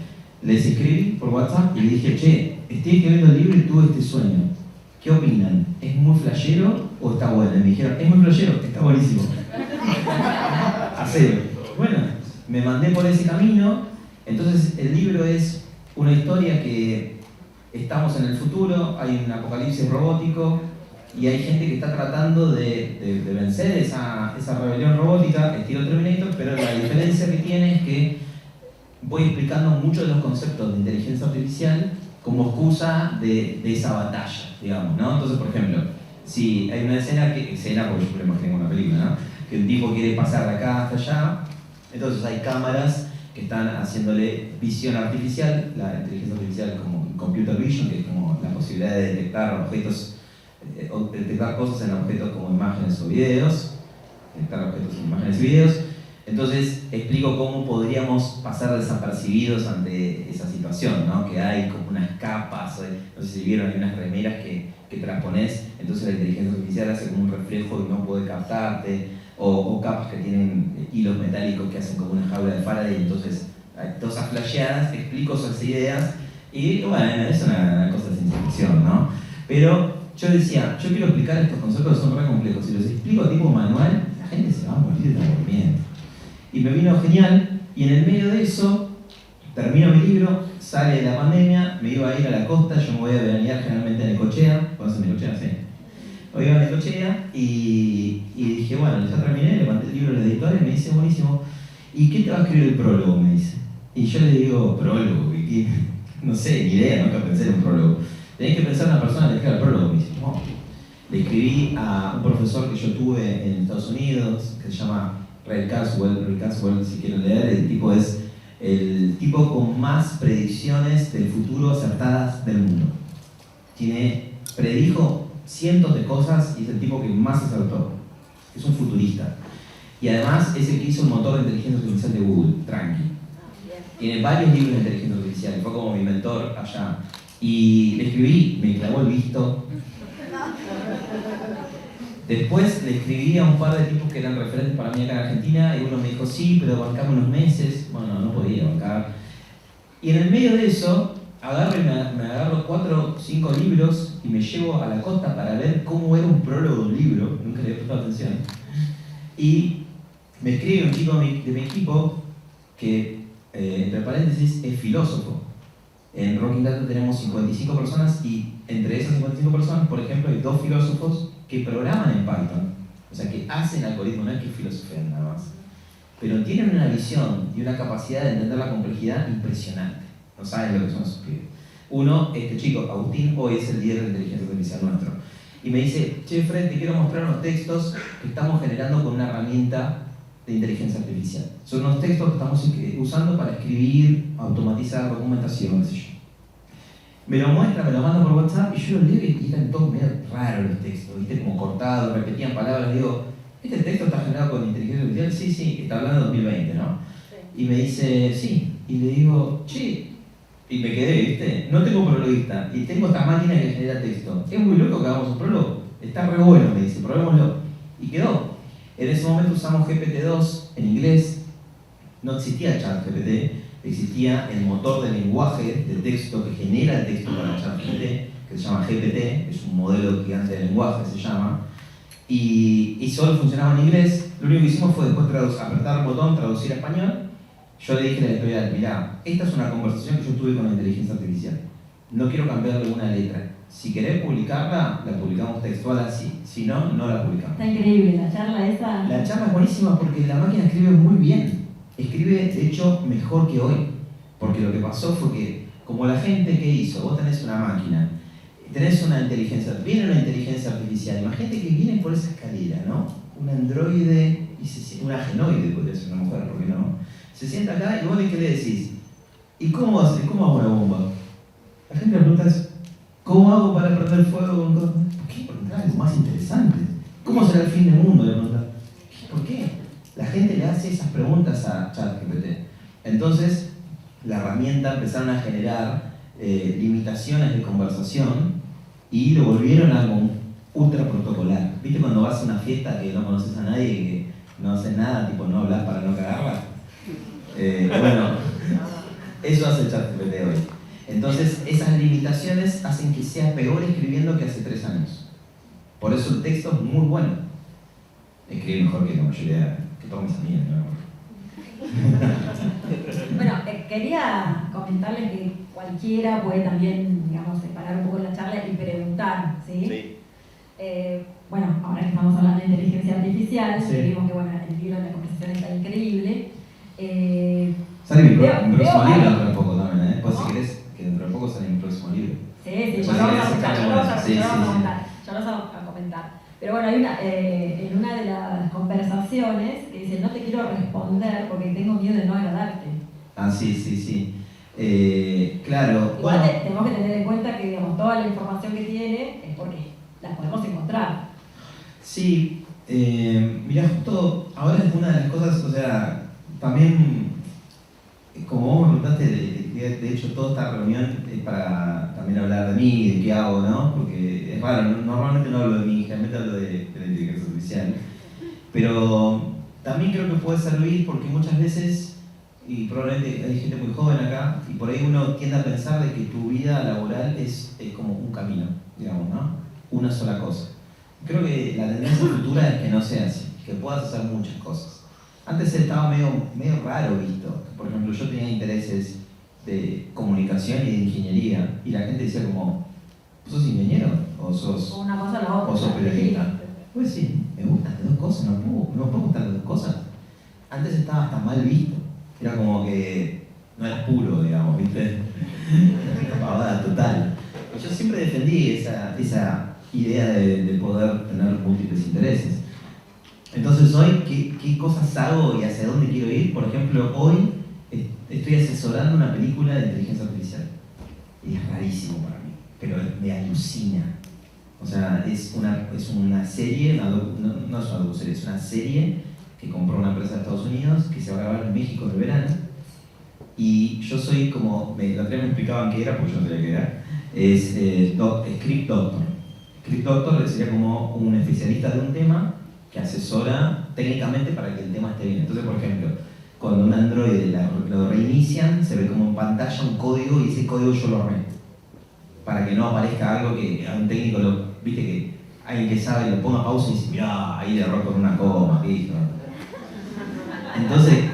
les escribí por WhatsApp y le dije, che, estoy escribiendo el libro y tuve este sueño. ¿Qué opinan? ¿Es muy flashero o está bueno? Y me dijeron, es muy flashero, está buenísimo. Hacelo. Bueno, me mandé por ese camino. Entonces el libro es una historia que estamos en el futuro, hay un apocalipsis robótico y hay gente que está tratando de vencer esa rebelión robótica, estilo Terminator, pero la diferencia que tiene es que voy explicando muchos de los conceptos de inteligencia artificial como excusa de esa batalla, digamos, ¿no? Entonces, por ejemplo, si hay una escena, porque yo me imagino una película, ¿no? Que un tipo quiere pasar de acá hasta allá, entonces hay cámaras que están haciéndole visión artificial, la inteligencia artificial como computer vision, que es como la posibilidad de detectar objetos, detectar cosas en objetos como imágenes o videos, detectar objetos en imágenes y videos. Entonces explico cómo podríamos pasar desapercibidos ante esa situación, ¿no? Que hay como unas capas, no sé si vieron, hay unas remeras que transponés, entonces la inteligencia artificial hace como un reflejo y no puede captarte, o capas que tienen hilos metálicos que hacen como una jaula de Faraday, entonces hay todas esas flasheadas, explico esas ideas, y bueno, es una cosa de ciencia ficción, ¿no? Pero yo decía, yo quiero explicar estos conceptos que son re complejos, si los explico tipo manual, la gente se va a morir de aburrimiento. Y me vino genial, y en el medio de eso, termino mi libro, sale la pandemia, me iba a ir a la costa, yo me voy a veranear generalmente en Necochea, ¿conocen Necochea? Sí. Me iba a Necochea y dije, bueno, ya terminé, le mandé el libro a la editora y me dice, buenísimo, ¿y qué te va a escribir el prólogo? Me dice. Y yo le digo, prólogo, no sé, ni idea, nunca pensé en un prólogo. Tenés que pensar en una persona que escriba el prólogo, me dice, no. Le escribí a un profesor que yo tuve en Estados Unidos, que se llama Ray Kurzweil, si quieren leer, el tipo es el tipo con más predicciones del futuro acertadas del mundo. Predijo cientos de cosas y es el tipo que más acertó. Es un futurista. Y además es el que hizo el motor de inteligencia artificial de Google, Tranqui. Tiene varios libros de inteligencia artificial, fue como mi mentor allá. Y le escribí, me clavó el visto. Después le escribí a un par de tipos que eran referentes para mí acá en Argentina y uno me dijo, sí, pero bancame unos meses. Bueno, no podía bancar. Y en el medio de eso, me agarro 4 o 5 libros y me llevo a la costa para ver cómo era un prólogo de un libro. Nunca le había prestado atención. Y me escribe un chico de mi equipo que, entre paréntesis, es filósofo. En Rocking Data tenemos 55 personas y entre esas 55 personas, por ejemplo, hay 2 filósofos que programan en Python, o sea, que hacen algoritmos, no es que filosofían nada más, pero tienen una visión y una capacidad de entender la complejidad impresionante. No saben lo que son esos pibes. Uno, este chico, Agustín, hoy es el líder de inteligencia artificial nuestro. y me dice, che Fred, te quiero mostrar unos textos que estamos generando con una herramienta de inteligencia artificial. Son unos textos que estamos usando para escribir, automatizar documentación, qué sé yo. Me lo muestra, me lo manda por WhatsApp y yo lo leo y eran todos medio raros los textos, ¿viste? Como cortados, repetían palabras. Digo, ¿este texto está generado con inteligencia artificial? Sí, sí, está hablando de 2020, ¿no? Y me dice, sí. Y le digo, che, y me quedé, ¿viste? No tengo prologuista y tengo esta máquina que genera texto. Es muy loco que hagamos un prólogo. Está re bueno, me dice, probémoslo. Y quedó. En ese momento usamos GPT-2 en inglés. No existía ChatGPT, existía el motor de lenguaje de texto que genera el texto para ChatGPT, que se llama GPT, es un modelo gigante de lenguaje, se llama. Y solo funcionaba en inglés. Lo único que hicimos fue después apretar el botón, traducir a español. Yo le dije a la editorial, mirá, esta es una conversación que yo tuve con la inteligencia artificial. No quiero cambiarle una letra. Si querés publicarla, la publicamos textual así. Si no, no la publicamos. Está increíble la charla esa. La charla es buenísima porque la máquina escribe muy bien. Escribe, de hecho, mejor que hoy. Porque lo que pasó fue que, como la gente que hizo, vos tenés una máquina, tenés una inteligencia, viene una inteligencia artificial, imagínate que viene por esa escalera, ¿no? Un androide, un agenoide, podría ser una mujer, ¿por qué no? Se sienta acá y vos ¿qué le decís? ¿Y cómo haces? ¿Cómo hago una bomba? La gente le pregunta eso. ¿Cómo hago para prender fuego con todo? ¿Por qué preguntar algo más interesante? ¿Cómo será el fin del mundo? Le preguntan. ¿Por qué? La gente le hace esas preguntas a ChatGPT. Entonces, la herramienta empezaron a generar limitaciones de conversación y lo volvieron algo ultra protocolar. ¿Viste cuando vas a una fiesta que no conoces a nadie y que no haces nada, tipo no hablas para no cagarla? Bueno, eso hace ChatGPT hoy. Entonces, esas limitaciones hacen que sea peor escribiendo que hace 3 años. Por eso el texto es muy bueno. Escribe mejor que la mayoría, que todos mis amigos, ¿no? Bueno, quería comentarles que cualquiera puede también, digamos, separar un poco la charla y preguntar, ¿sí? Sí. Bueno, ahora que estamos hablando de inteligencia artificial, sí. Vimos que bueno, el libro de la conversación está increíble. Sale mi próximo libro dentro de poco también, ¿eh? Pues si querés, que dentro de poco sale mi próximo libro. Sí, sí, ya lo vamos a escuchar, ya lo vamos a comentar. Pero bueno, hay en una de las conversaciones que dice, no te quiero responder porque tengo miedo de no agradarte. Ah, sí, sí, sí. Claro. Igual bueno, tenemos que tener en cuenta que digamos, toda la información que tiene es porque la podemos encontrar. Sí, mira, justo ahora es una de las cosas, o sea, también, como vos me preguntaste, de hecho toda esta reunión es para también hablar de mí, de qué hago, ¿no? Porque es raro, normalmente no hablo de mí, generalmente hablo de la inteligencia artificial. Pero también creo que puede servir porque muchas veces, y probablemente hay gente muy joven acá, y por ahí uno tiende a pensar de que tu vida laboral es como un camino, digamos, ¿no? Una sola cosa. Creo que la tendencia futura es que no sea así, que puedas hacer muchas cosas. Antes estaba medio raro visto. Por ejemplo, yo tenía intereses de comunicación y de ingeniería, y la gente decía como, ¿sos ingeniero? ¿O sos, una cosa a la otra, o sos periodista? Pues sí, me gustan las dos cosas, no puedo gustar las dos cosas. Antes estaba hasta mal visto. Era como que no eras puro, digamos, ¿viste? Pavada total. Yo siempre defendí esa idea de poder tener múltiples intereses. Entonces hoy, ¿qué cosas hago y hacia dónde quiero ir? Por ejemplo, hoy estoy asesorando una película de inteligencia artificial. Y es rarísimo para mí, pero me alucina. O sea, es una serie, no es una docuserie, es una serie que compró una empresa de Estados Unidos que se va a grabar en México de verano. Y yo soy como, la otra vez me explicaban qué era, porque yo no sabía qué era, es Script Doctor. Script Doctor sería como un especialista de un tema que asesora técnicamente para que el tema esté bien. Entonces, por ejemplo, cuando un Android lo reinician, se ve como en pantalla un código y ese código yo lo armé. Para que no aparezca algo que a un técnico, viste que alguien que sabe lo ponga pausa y dice, mirá, ahí le error con una coma, ¿viste? Entonces,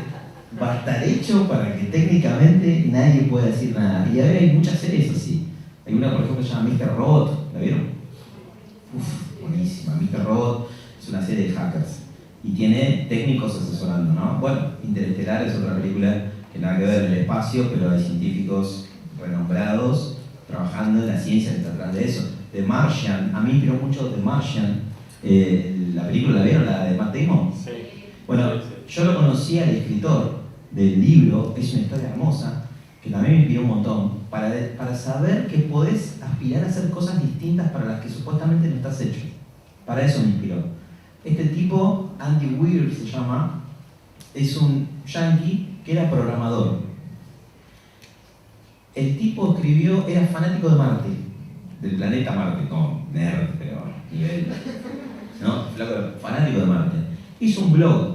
va a estar hecho para que técnicamente nadie pueda decir nada. Y ahora hay muchas series así. Hay una, por ejemplo, que se llama Mr. Robot, ¿la vieron? Buenísima. Mr. Robot es una serie de hackers y tiene técnicos asesorando, ¿no? Bueno, Interestelar es otra película que nada que ver en el espacio, pero hay científicos renombrados trabajando en la ciencia que está atrás de eso. The Martian, a mí me inspiró mucho The Martian. ¿La película la vieron, la de Matt Damon? Sí. Bueno, yo lo conocí al escritor del libro, es una historia hermosa, que también me inspiró un montón, para saber que podés aspirar a hacer cosas distintas para las que supuestamente no estás hecho. Para eso me inspiró. Este tipo, Andy Weir se llama, es un yankee que era programador. El tipo escribió, era fanático de Marte, del planeta Marte, como nerd, pero nivel, ¿no? Fanático de Marte. Hizo un blog,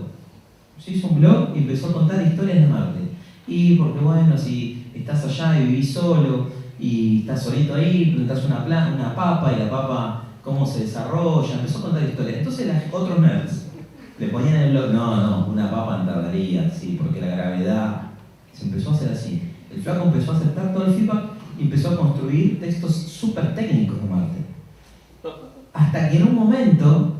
y empezó a contar historias de Marte. Y porque bueno, si estás allá y vivís solo, y estás solito ahí, plantás una papa, y la papa, cómo se desarrolla, empezó a contar historias. Entonces otros nerds le ponían en el blog, no, una papa tardaría, sí, porque la gravedad, se empezó a hacer así. El flaco empezó a aceptar todo el feedback y empezó a construir textos súper técnicos de Marte. Hasta que en un momento,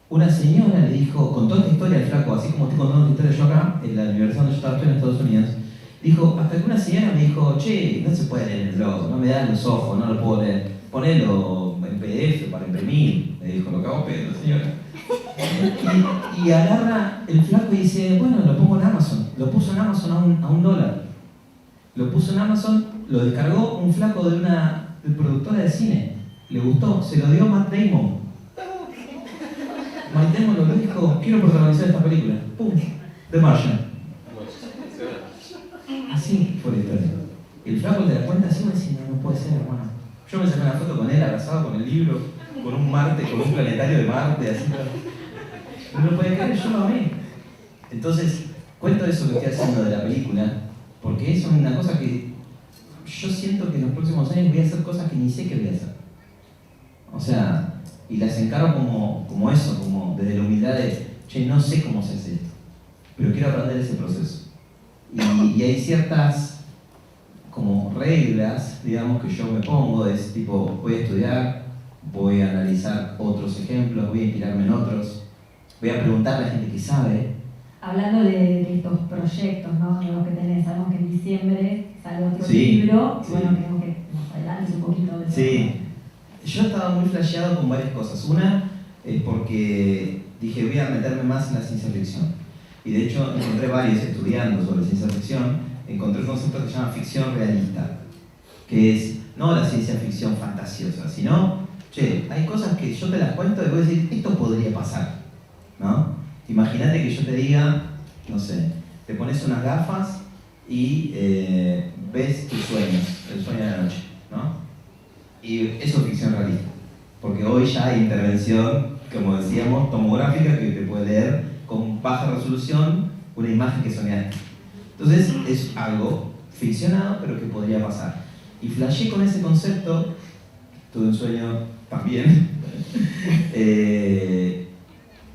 una señora le dijo, contó esta historia al flaco, así como estoy contando esta historia yo acá, en la universidad donde yo estaba en Estados Unidos, dijo, hasta que una señora me dijo, che, no se puede leer en el blog, no me dan los ojos, no lo puedo leer, ponelo en PDF para imprimir, me dijo, lo cago pedo, señora. Y agarra el flaco y dice, bueno, lo pongo en Amazon, lo puso en Amazon a $1. Lo puso en Amazon, lo descargó un flaco de una productora de cine, le gustó, se lo dio Matt Damon. Matt Damon lo dijo, quiero protagonizar esta película. ¡Pum! The Martian. Así fue la historia. El flaco te da cuenta así, me dice, no puede ser, hermano. Yo me saqué una foto con él, abrazado con el libro, con un Marte, con un planetario de Marte, así. No lo puede creer, yo lo amé. Entonces, cuento eso que estoy haciendo de la película, porque es una cosa que yo siento que en los próximos años voy a hacer cosas que ni sé que voy a hacer. O sea, y las encaro como eso, como desde la humildad de, che, no sé cómo se hace esto, pero quiero aprender ese proceso. Y hay ciertas como reglas, digamos, que yo me pongo, es tipo, voy a estudiar, voy a analizar otros ejemplos, voy a inspirarme en otros, voy a preguntarle a la gente que sabe. Hablando de estos proyectos, ¿no? Los que tenés, sabemos que en diciembre sale otro Sí, libro, sí. bueno, queremos que nos adelantes un poquito de eso. Sí, yo estaba muy flasheado con varias cosas. Una es porque dije, voy a meterme más en la ciencia ficción. Y de hecho encontré varios estudiando sobre ciencia ficción, encontré un concepto que se llama ficción realista, que es no la ciencia ficción fantasiosa, sino, che, hay cosas que yo te las cuento y voy a decir, esto podría pasar, ¿no? Imagínate que yo te diga, no sé, te pones unas gafas y ves tus sueños, el sueño de la noche, ¿no? Y eso es ficción realista, porque hoy ya hay intervención, como decíamos, tomográfica que te puede leer con baja resolución una imagen que soñaste. Entonces es algo ficcionado, pero que podría pasar. Y flasheé con ese concepto, tuve un sueño también.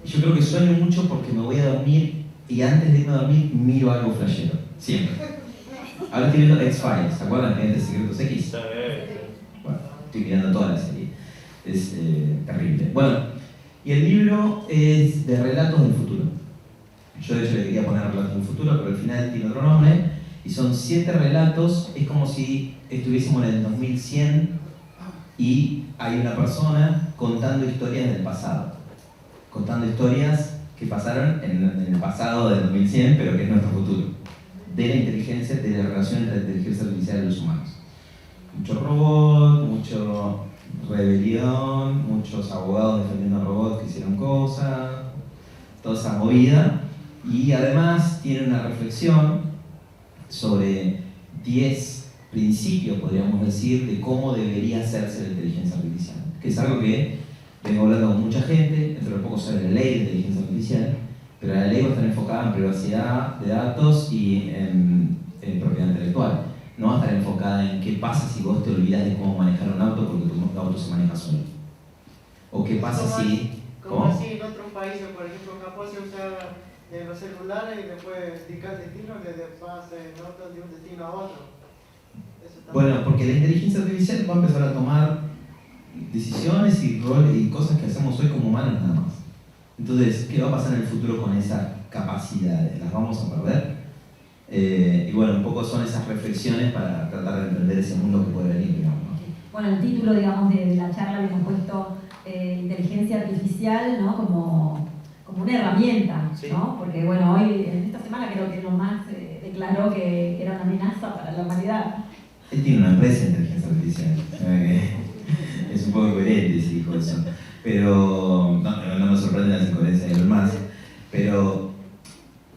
Yo creo que sueño mucho porque me voy a dormir y antes de irme a dormir miro algo flashero, siempre. Ahora estoy viendo X-Files, ¿se acuerdan de Secretos X? Bueno, estoy mirando toda la serie, es terrible. Bueno, y el libro es de relatos del futuro. Yo de hecho le quería poner relatos del futuro, pero al final tiene otro nombre, y son 7 relatos, es como si estuviésemos en el 2100 y hay una persona contando historias del pasado. Contando historias que pasaron en el pasado del 2100, pero que es nuestro futuro. De la inteligencia, de la relación entre la inteligencia artificial y los humanos. Mucho robot, mucho rebelión, muchos abogados defendiendo a robots que hicieron cosas, toda esa movida. Y además tiene una reflexión sobre 10 principios, podríamos decir, de cómo debería hacerse la inteligencia artificial. Que es algo que vengo hablando con mucha gente, entre los pocos sabe la ley de inteligencia artificial, pero la ley va a estar enfocada en privacidad de datos y en propiedad intelectual. No va a estar enfocada en qué pasa si vos te olvidas de cómo manejar un auto porque tu auto se maneja solo. O qué pasa si... Como así en otros países, por ejemplo, capaz se usa los celulares y después indicar destino que te pase de un destino a otro. Bueno, porque la inteligencia artificial va a empezar a tomar decisiones y roles y cosas que hacemos hoy como humanos nada más. Entonces, ¿qué va a pasar en el futuro con esas capacidades? ¿Las vamos a perder? Y bueno, un poco son esas reflexiones para tratar de entender ese mundo que puede venir, digamos, ¿no? bueno, el título, digamos, de la charla le hemos puesto inteligencia artificial, ¿no? Como una herramienta, Sí. ¿no? Porque, bueno, hoy, en esta semana creo que Elon Musk declaró que era una amenaza para la humanidad. Él tiene una empresa de inteligencia artificial. Es un poco incoherente si dijo eso. Pero no me sorprende las incoherencias de Elon Musk. Pero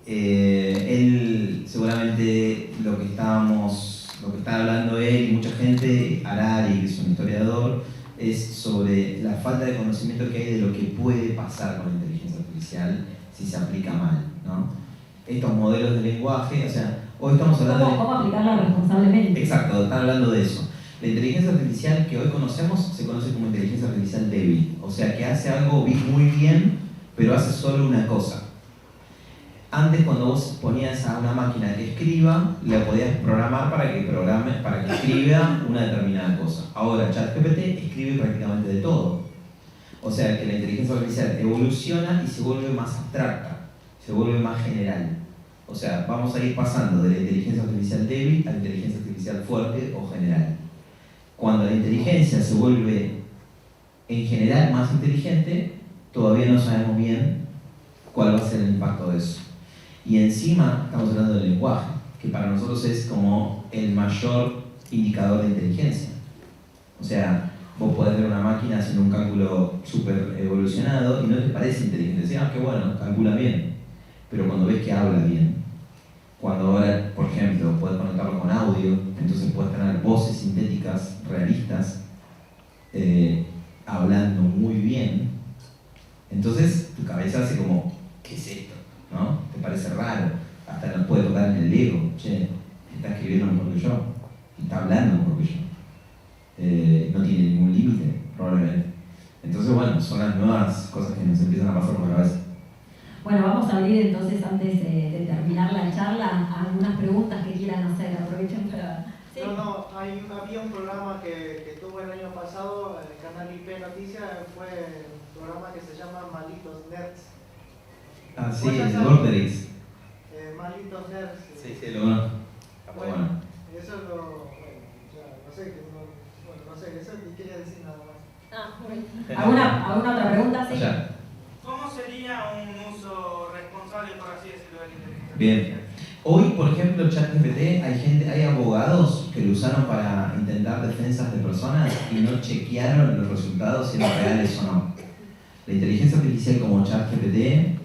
él seguramente lo que está hablando él y mucha gente, Harari, que es un historiador, es sobre la falta de conocimiento que hay de lo que puede pasar con la inteligencia artificial si se aplica mal, ¿no? Estos modelos de lenguaje, o sea, hoy estamos hablando de... ¿Cómo aplicarla responsablemente? Exacto, están hablando de eso. La inteligencia artificial que hoy conocemos se conoce como inteligencia artificial débil, o sea que hace algo muy bien, pero hace solo una cosa. Antes, cuando vos ponías a una máquina que escriba, la podías programar para que escriba una determinada cosa. Ahora, ChatGPT escribe prácticamente de todo. O sea que la inteligencia artificial evoluciona y se vuelve más abstracta, se vuelve más general. O sea, vamos a ir pasando de la inteligencia artificial débil a la inteligencia artificial fuerte o general. Cuando la inteligencia se vuelve en general más inteligente, todavía no sabemos bien cuál va a ser el impacto de eso. Y encima estamos hablando del lenguaje, que para nosotros es como el mayor indicador de inteligencia. O sea, vos podés ver una máquina haciendo un cálculo súper evolucionado y no te parece inteligente. Decís, qué bueno, calcula bien. Pero cuando ves que habla bien, cuando ahora, por ejemplo, puedes conectarlo con audio, entonces puedes tener voces sintéticas, realistas, hablando muy bien, entonces tu cabeza hace como, ¿qué es esto? ¿No? Te parece raro, hasta nos puede tocar en el ego, che, está escribiendo mejor que yo, está hablando mejor que yo, no tiene ningún límite, probablemente. Entonces, bueno, son las nuevas cosas que nos empiezan a pasar por la cabeza. Bueno, vamos a abrir entonces, antes de terminar la charla, algunas preguntas que quieran hacer. Aprovechen para... ¿Sí? Había un programa que tuvo el año pasado, el canal IP Noticias, fue un programa que se llama Malitos Nerds. Ah, sí, el de Vorterix. Malitos Nerds. Sí, lo conozco. Bueno. Eso es lo... no sé, eso ni quería decir nada más. ¿Alguna otra pregunta? Sí. Allá. ¿Cómo sería un uso responsable, por así decirlo, de la inteligencia artificial? Bien. Hoy, por ejemplo, ChatGPT, hay abogados que lo usaron para intentar defensas de personas y no chequearon los resultados si eran reales o no. La inteligencia artificial como ChatGPT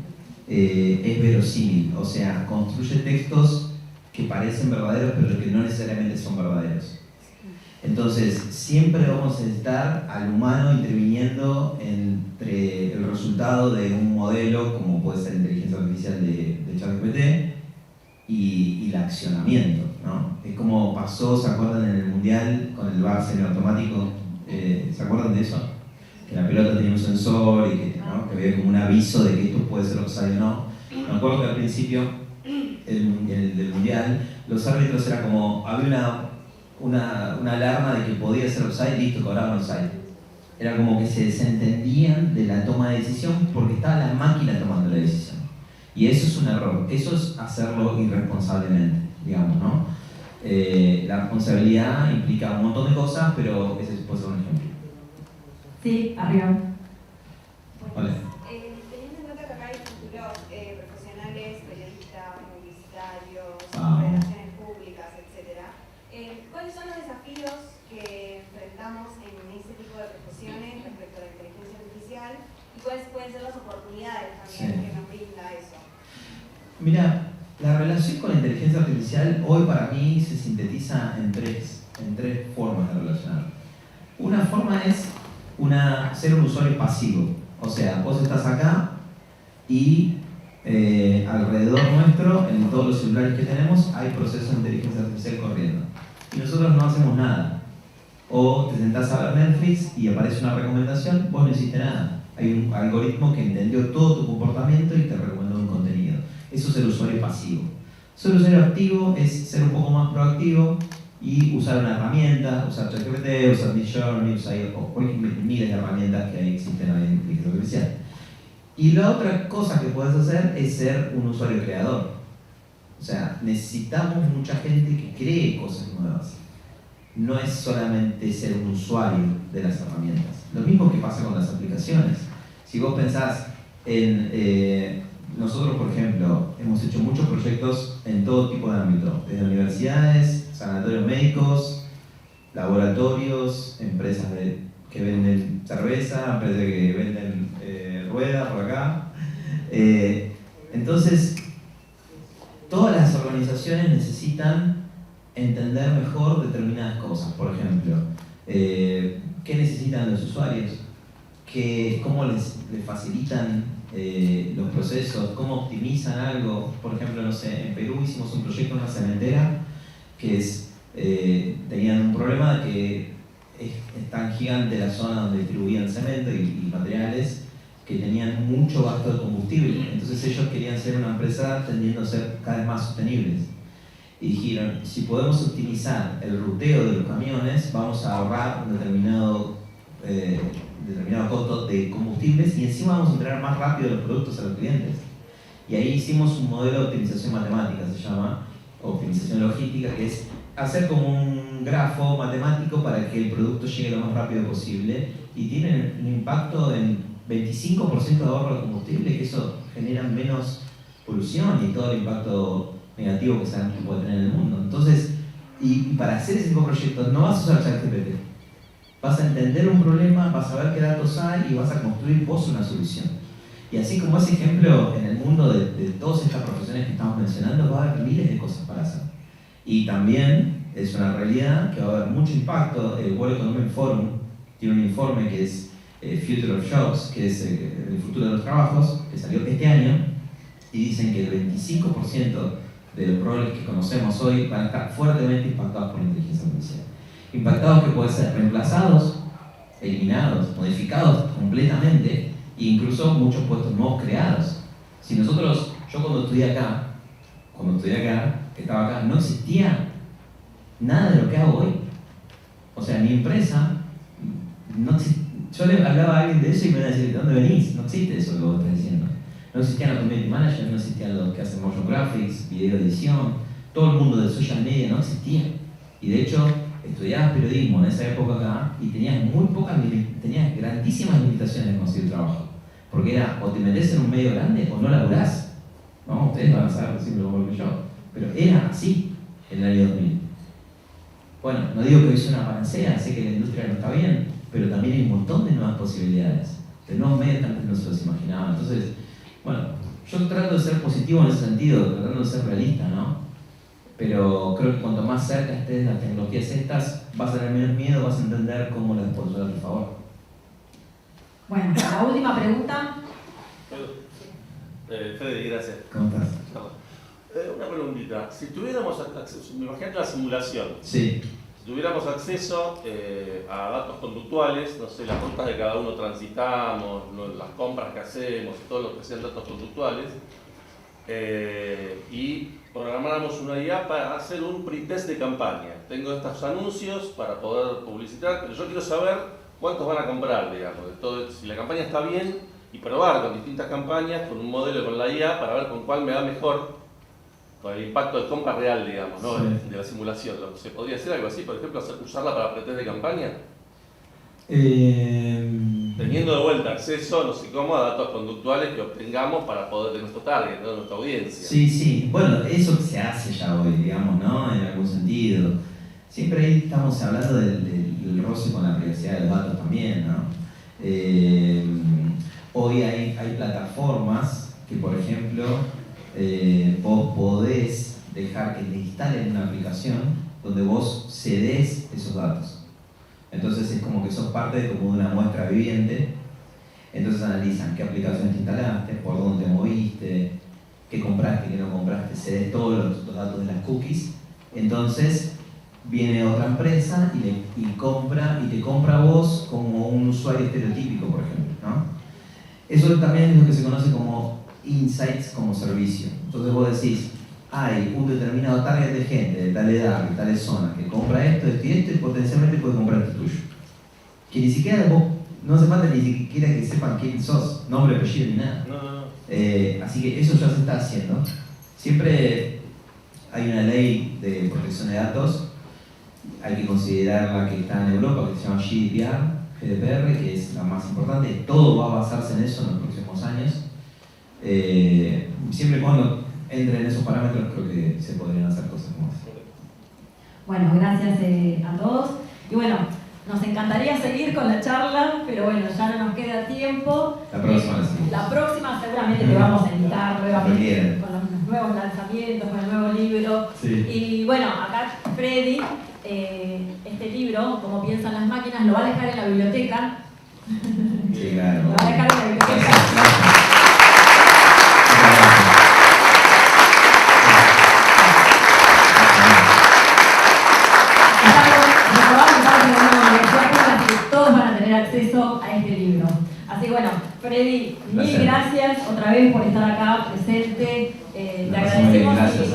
es verosímil, o sea, construye textos que parecen verdaderos pero que no necesariamente son verdaderos. Entonces, siempre vamos a necesitar al humano interviniendo entre el resultado de un modelo, como puede ser la inteligencia artificial de ChatGPT, y el accionamiento, ¿no? Es como pasó, ¿se acuerdan en el Mundial con el VAR semiautomático? ¿Se acuerdan de eso? Que la pelota tenía un sensor y que, ¿no? Que había como un aviso de que esto puede ser offside o no. Me acuerdo que al principio del Mundial, los árbitros era como, había una alarma de que podía ser offside, listo, cobraban offside. Era como que se desentendían de la toma de decisión porque estaba la máquina tomando la decisión. Y eso es un error, eso es hacerlo irresponsablemente, digamos, ¿no? La responsabilidad implica un montón de cosas, pero ese puede ser un ejemplo. Sí, arriba. Hola. Teniendo en cuenta que acá hay futuros profesionales, periodistas, publicitarios, Ah. relaciones públicas, etc., ¿cuáles son los desafíos que enfrentamos en ese tipo de profesiones respecto a la inteligencia artificial y cuáles pueden ser las oportunidades también que nos brinda eso? Mira, la relación con la inteligencia artificial hoy para mí se sintetiza en tres formas de relacionar. Una forma es ser un usuario pasivo, o sea, vos estás acá y alrededor nuestro, en todos los celulares que tenemos, hay procesos de inteligencia artificial corriendo y nosotros no hacemos nada. O te sentás a ver Netflix y aparece una recomendación, vos no hiciste nada. Hay un algoritmo que entendió todo tu comportamiento y te recomendó un contenido. Eso es el usuario pasivo. Ser usuario activo es ser un poco más proactivo y usar una herramienta, usar ChatGPT, usar Midjourney, usar miles de herramientas que existen hoy en inteligencia artificial. Y la otra cosa que puedes hacer es ser un usuario creador. O sea, necesitamos mucha gente que cree cosas nuevas. no es solamente ser un usuario de las herramientas. Lo mismo que pasa con las aplicaciones. Si vos pensás en... nosotros, por ejemplo, hemos hecho muchos proyectos en todo tipo de ámbito, desde universidades, sanatorios médicos, laboratorios, empresas que venden cerveza, empresas que venden ruedas por acá. Entonces, todas las organizaciones necesitan entender mejor determinadas cosas. Por ejemplo, ¿qué necesitan los usuarios? ¿Cómo les facilitan los procesos? ¿Cómo optimizan algo? Por ejemplo, no sé, en Perú hicimos un proyecto en una cementera que tenían un problema de que es tan gigante la zona donde distribuían cemento y materiales que tenían mucho gasto de combustible. Entonces ellos querían ser una empresa tendiendo a ser cada vez más sostenibles. Y dijeron, si podemos optimizar el ruteo de los camiones, vamos a ahorrar un determinado costo de combustibles y encima vamos a entregar más rápido los productos a los clientes. Y ahí hicimos un modelo de optimización matemática, se llama, optimización logística, que es hacer como un grafo matemático para que el producto llegue lo más rápido posible, y tiene un impacto en 25% de ahorro de combustible, que eso genera menos polución y todo el impacto negativo que sabemos que puede tener en el mundo. Entonces, y para hacer ese tipo de proyectos no vas a usar ChatGPT. Vas a entender un problema, vas a ver qué datos hay y vas a construir vos una solución. Y así como ese ejemplo, en el mundo de todas estas profesiones que estamos mencionando, va a haber miles de cosas para hacer. Y también es una realidad que va a haber mucho impacto. El World Economic Forum tiene un informe que es Future of Jobs, que es el futuro de los trabajos, que salió este año, y dicen que el 25% de los roles que conocemos hoy van a estar fuertemente impactados por la inteligencia artificial. Impactados que pueden ser reemplazados, eliminados, modificados completamente, e incluso muchos puestos nuevos creados. Si nosotros, yo cuando estudié acá, estaba acá, no existía nada de lo que hago hoy. O sea, mi empresa, yo le hablaba a alguien de eso y me iba a decir, ¿de dónde venís? No existe eso que vos estás diciendo. No existían los community managers, no existían los que hacen motion graphics, video edición, todo el mundo de social media no existía. Y de hecho, estudiabas periodismo en esa época acá y tenías tenías grandísimas limitaciones de conseguir trabajo. Porque era, o te metés en un medio grande o no laburás. ¿No? Ustedes van a saber siempre lo que yo. Pero era así en el año 2000. Bueno, no digo que hoy sea una panacea, sé que la industria no está bien, pero también hay un montón de nuevas posibilidades, de nuevos medios que antes no se los imaginaba. Entonces, bueno, yo trato de ser positivo en ese sentido, tratando de ser realista, ¿no? Pero creo que cuanto más cerca estés de las tecnologías estas, vas a tener menos miedo, vas a entender cómo las puedes usar a tu favor. Bueno, la última pregunta. Fede, gracias. ¿Cómo estás? Una preguntita. Si tuviéramos acceso, imagínate la simulación. Sí. Si tuviéramos acceso a datos conductuales, no sé, las rutas de cada uno transitamos, las compras que hacemos, todo lo que sean datos conductuales, y programáramos una IA para hacer un pretest de campaña. Tengo estos anuncios para poder publicitar, pero yo quiero saber cuántos van a comprar, digamos, de todo, si la campaña está bien, y probar con distintas campañas, con un modelo con la IA, para ver con cuál me da mejor, con el impacto de compra real, digamos, ¿no? Sí. De la simulación. ¿Se podría hacer algo así, por ejemplo, usarla para pretest de campaña? Teniendo de vuelta acceso, no sé cómo, a datos conductuales que obtengamos para poder de nuestro target, ¿no? De nuestra audiencia. Sí, sí. Bueno, eso se hace ya hoy, digamos, ¿no? En algún sentido. Siempre ahí estamos hablando del roce con la privacidad de los datos también, ¿no? Hoy hay plataformas que, por ejemplo, vos podés dejar que te instalen una aplicación donde vos cedés esos datos. Entonces es como que sos parte como de una muestra viviente. Entonces analizan qué aplicaciones te instalaste, por dónde te moviste, qué compraste, qué no compraste, cedes todos los datos de las cookies. Entonces viene otra empresa y te compra a vos como un usuario estereotípico, por ejemplo, ¿no? Eso también es lo que se conoce como insights como servicio. Entonces vos decís, hay un determinado target de gente de tal edad, de tales zonas, que compra esto y potencialmente puede comprar esto tuyo. Que ni siquiera vos, no hace falta ni siquiera que sepan quién sos, nombre, apellido ni nada. No. Así que eso ya se está haciendo. Siempre hay una ley de protección de datos hay que considerar la que está en Europa, que se llama GDPR, que es la más importante. Todo va a basarse en eso en los próximos años. Siempre y cuando entren en esos parámetros, creo que se podrían hacer cosas como esa. Bueno, gracias a todos. Y bueno, nos encantaría seguir con la charla, pero bueno, ya no nos queda tiempo. La próxima seguramente te vamos a invitar nuevamente con los nuevos lanzamientos, con el nuevo libro. Sí. Y bueno, acá Freddy, este libro, Cómo piensan las máquinas, lo va a dejar en la biblioteca. Sí, claro. Lo va a dejar en la biblioteca. Todos van a tener acceso a este libro. Así que bueno, Freddy, mil gracias otra vez por estar acá presente. Te agradecemos. Gracias,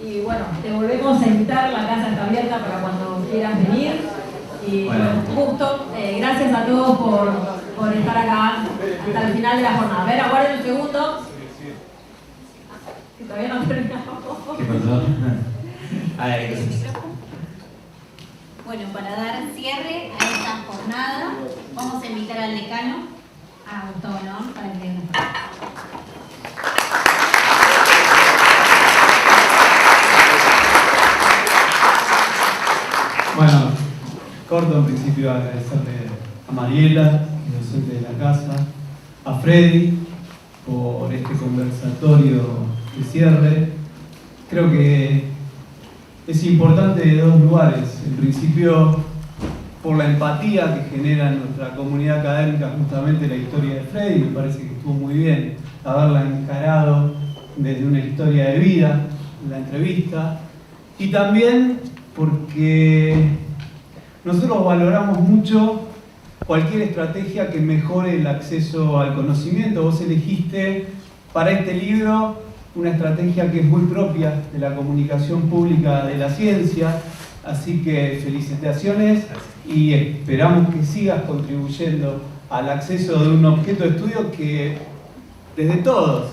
y bueno, te volvemos a invitar, la casa está abierta para cuando quieras venir. Y bueno, un gusto. Gracias a todos por estar acá hasta el final de la jornada. A ver, aguarden un segundo. Que todavía no terminamos. ¿Qué pasó? Bueno, para dar cierre a esta jornada, vamos a invitar al decano, a Gustavo Noón, para que dé una palabra. Bueno, corto en principio agradecerle a Mariela, docente de la casa, a Freddy por este conversatorio de cierre. Creo que es importante de dos lugares. En principio, por la empatía que genera en nuestra comunidad académica justamente la historia de Freddy, me parece que estuvo muy bien haberla encarado desde una historia de vida, la entrevista, y también porque nosotros valoramos mucho cualquier estrategia que mejore el acceso al conocimiento. Vos elegiste para este libro una estrategia que es muy propia de la comunicación pública de la ciencia, así que felicitaciones y esperamos que sigas contribuyendo al acceso de un objeto de estudio que desde todas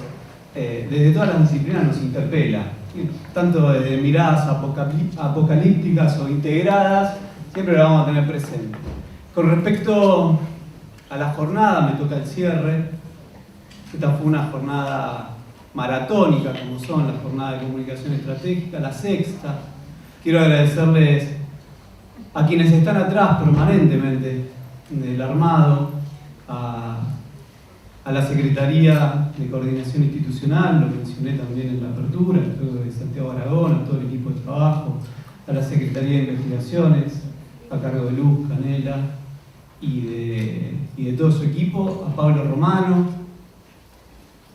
las disciplinas nos interpela, tanto desde miradas apocalípticas o integradas, siempre lo vamos a tener presente. Con respecto a la jornada, me toca el cierre. Esta fue una jornada maratónica, como son las jornadas de comunicación estratégica, la sexta. Quiero agradecerles a quienes están atrás permanentemente del armado, a la Secretaría de Coordinación Institucional, lo mencioné también en la apertura, el doctor de Santiago Aragón, a todo el equipo de trabajo, a la Secretaría de Investigaciones, a cargo de Luz Canela y de todo su equipo, a Pablo Romano,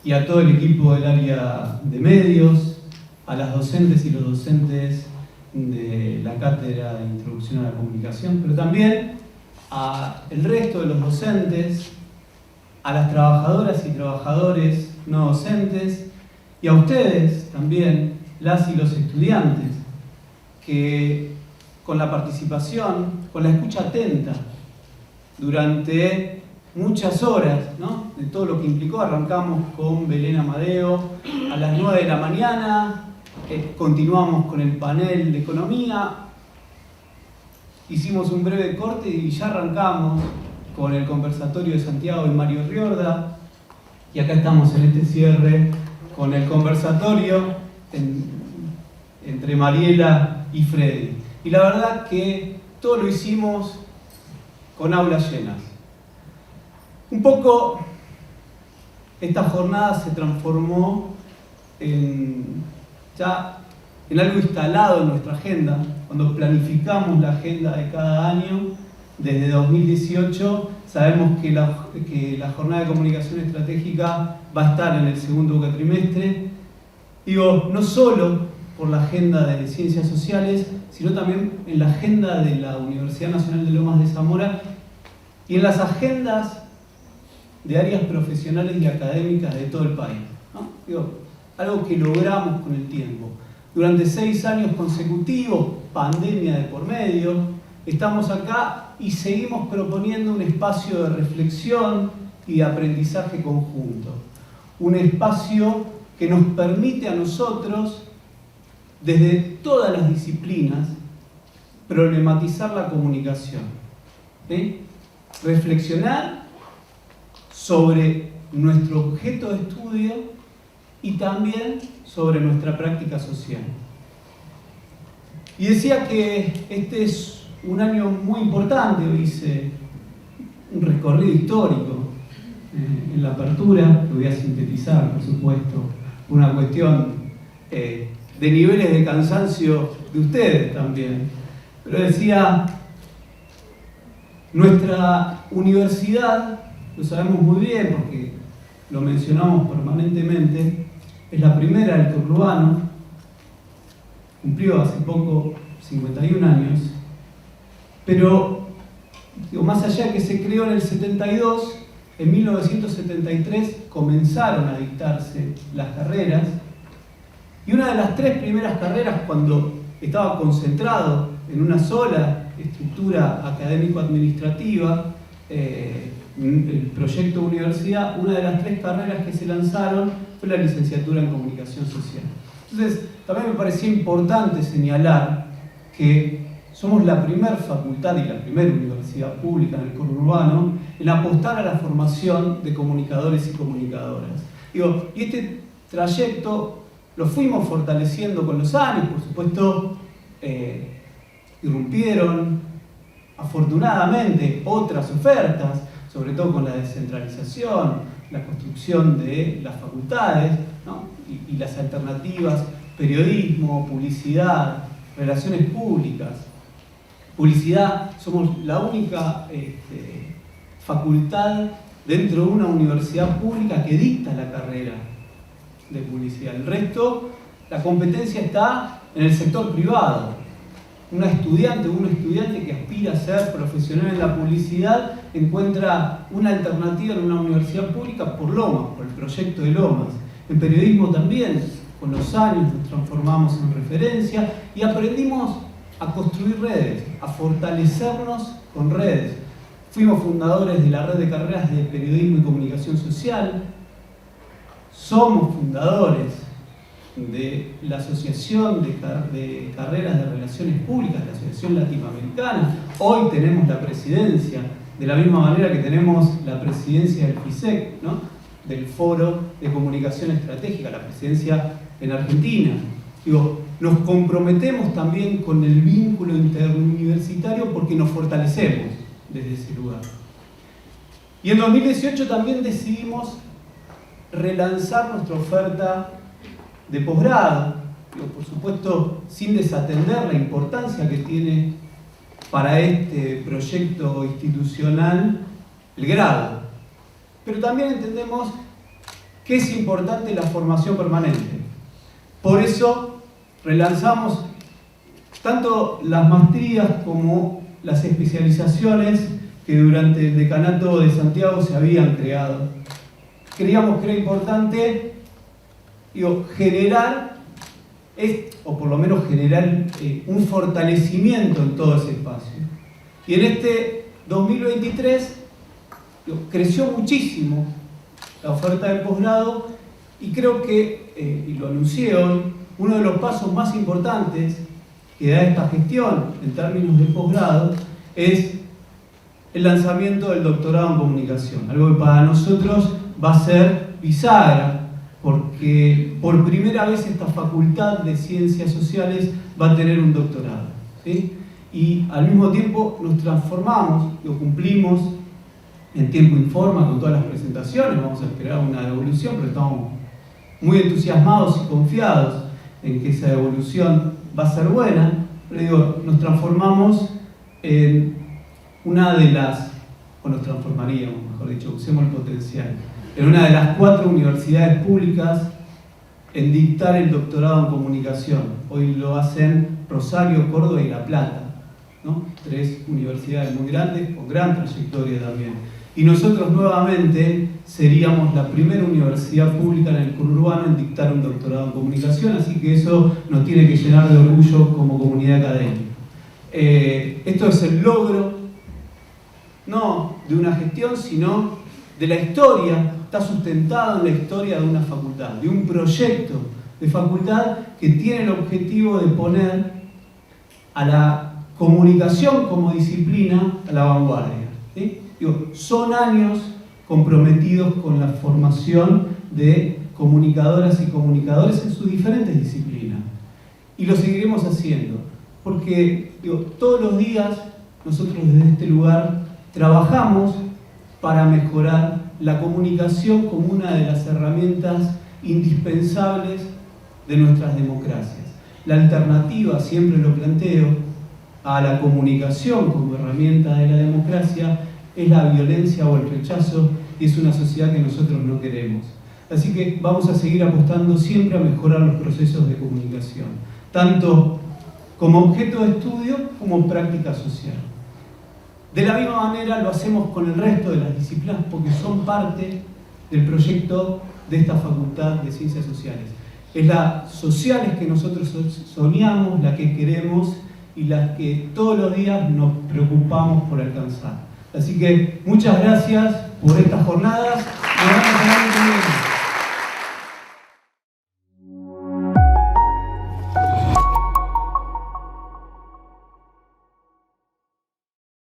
y a todo el equipo del área de medios, a las docentes y los docentes de la Cátedra de Introducción a la Comunicación, pero también al resto de los docentes, a las trabajadoras y trabajadores no docentes, y a ustedes también, las y los estudiantes, que con la participación, con la escucha atenta, durante muchas horas, ¿no?, de todo lo que implicó. Arrancamos con Belén Amadeo a las 9 de la mañana, continuamos con el panel de economía, hicimos un breve corte y ya arrancamos con el conversatorio de Santiago y Mario Riorda, y acá estamos en este cierre con el conversatorio entre Mariela y Freddy. Y la verdad que todo lo hicimos con aulas llenas. Un poco esta jornada se transformó en algo instalado en nuestra agenda. Cuando planificamos la agenda de cada año, desde 2018, sabemos que la jornada de comunicación estratégica va a estar en el segundo cuatrimestre. Digo, no solo por la agenda de ciencias sociales, sino también en la agenda de la Universidad Nacional de Lomas de Zamora y en las agendas de áreas profesionales y académicas de todo el país, ¿no? Digo, algo que logramos con el tiempo. Durante 6 años consecutivos, pandemia de por medio, estamos acá y seguimos proponiendo un espacio de reflexión y de aprendizaje conjunto. Un espacio que nos permite a nosotros, desde todas las disciplinas, problematizar la comunicación, ¿sí? Reflexionar sobre nuestro objeto de estudio y también sobre nuestra práctica social. Y decía que este es un año muy importante. Hoy hice un recorrido histórico en la apertura, que voy a sintetizar, por supuesto, una cuestión de niveles de cansancio de ustedes también. Pero decía, nuestra universidad, lo sabemos muy bien porque lo mencionamos permanentemente, es la primera del conurbano, cumplió hace poco 51 años, pero más allá de que se creó en el 72, en 1973 comenzaron a dictarse las carreras, y una de las 3 primeras carreras, cuando estaba concentrado en una sola estructura académico-administrativa, el proyecto de universidad, una de las 3 carreras que se lanzaron fue la licenciatura en comunicación social. Entonces, también me parecía importante señalar que somos la primera facultad y la primera universidad pública en el conurbano en apostar a la formación de comunicadores y comunicadoras. Y este trayecto lo fuimos fortaleciendo con los años, por supuesto, irrumpieron afortunadamente otras ofertas, sobre todo con la descentralización, la construcción de las facultades, ¿no? y las alternativas, periodismo, publicidad, relaciones públicas. Publicidad, somos la única facultad dentro de una universidad pública que dicta la carrera de publicidad. El resto, la competencia está en el sector privado. Un estudiante que aspira a ser profesional en la publicidad encuentra una alternativa en una universidad pública por Lomas, por el proyecto de Lomas. En periodismo también, con los años nos transformamos en referencia y aprendimos a construir redes, a fortalecernos con redes. Fuimos fundadores de la red de carreras de periodismo y comunicación social. Somos fundadores de la Asociación de Carreras de Relaciones Públicas, la Asociación Latinoamericana. Hoy tenemos la presidencia, de la misma manera que tenemos la presidencia del FISEC, ¿no? Del Foro de Comunicación Estratégica, la presidencia en Argentina. Nos comprometemos también con el vínculo interuniversitario porque nos fortalecemos desde ese lugar. Y en 2018 también decidimos relanzar nuestra oferta de posgrado, por supuesto sin desatender la importancia que tiene para este proyecto institucional el grado. Pero también entendemos que es importante la formación permanente. Por eso relanzamos tanto las maestrías como las especializaciones que durante el decanato de Santiago se habían creado. Creíamos que era importante generar, o por lo menos generar un fortalecimiento en todo ese espacio. Y en este 2023 creció muchísimo la oferta de posgrado y creo que, y lo anuncié hoy, uno de los pasos más importantes que da esta gestión en términos de posgrado es el lanzamiento del doctorado en comunicación, algo que para nosotros va a ser bisagra, porque por primera vez esta facultad de ciencias sociales va a tener un doctorado, ¿sí? Y al mismo tiempo nos transformamos, lo cumplimos en tiempo informa con todas las presentaciones, vamos a esperar una devolución, pero estamos muy entusiasmados y confiados en que esa devolución va a ser buena. Pero nos transformamos en una de las, o nos transformaríamos, mejor dicho, usemos el potencial, en una de las 4 universidades públicas en dictar el doctorado en comunicación. Hoy lo hacen Rosario, Córdoba y La Plata, ¿no? 3 universidades muy grandes, con gran trayectoria también. Y nosotros nuevamente seríamos la primera universidad pública en el conurbano en dictar un doctorado en comunicación, así que eso nos tiene que llenar de orgullo como comunidad académica. Esto es el logro, no de una gestión, sino de la historia, está sustentado en la historia de una facultad, de un proyecto de facultad que tiene el objetivo de poner a la comunicación como disciplina a la vanguardia. ¿Sí? Digo, son años comprometidos con la formación de comunicadoras y comunicadores en sus diferentes disciplinas. Y lo seguiremos haciendo, porque todos los días nosotros desde este lugar trabajamos para mejorar la comunicación como una de las herramientas indispensables de nuestras democracias. La alternativa, siempre lo planteo, a la comunicación como herramienta de la democracia es la violencia o el rechazo, y es una sociedad que nosotros no queremos. Así que vamos a seguir apostando siempre a mejorar los procesos de comunicación, tanto como objeto de estudio como práctica social. De la misma manera lo hacemos con el resto de las disciplinas porque son parte del proyecto de esta Facultad de Ciencias Sociales. Es las sociales que nosotros soñamos, la que queremos y las que todos los días nos preocupamos por alcanzar. Así que muchas gracias por estas jornadas. Nos vemos el año que viene.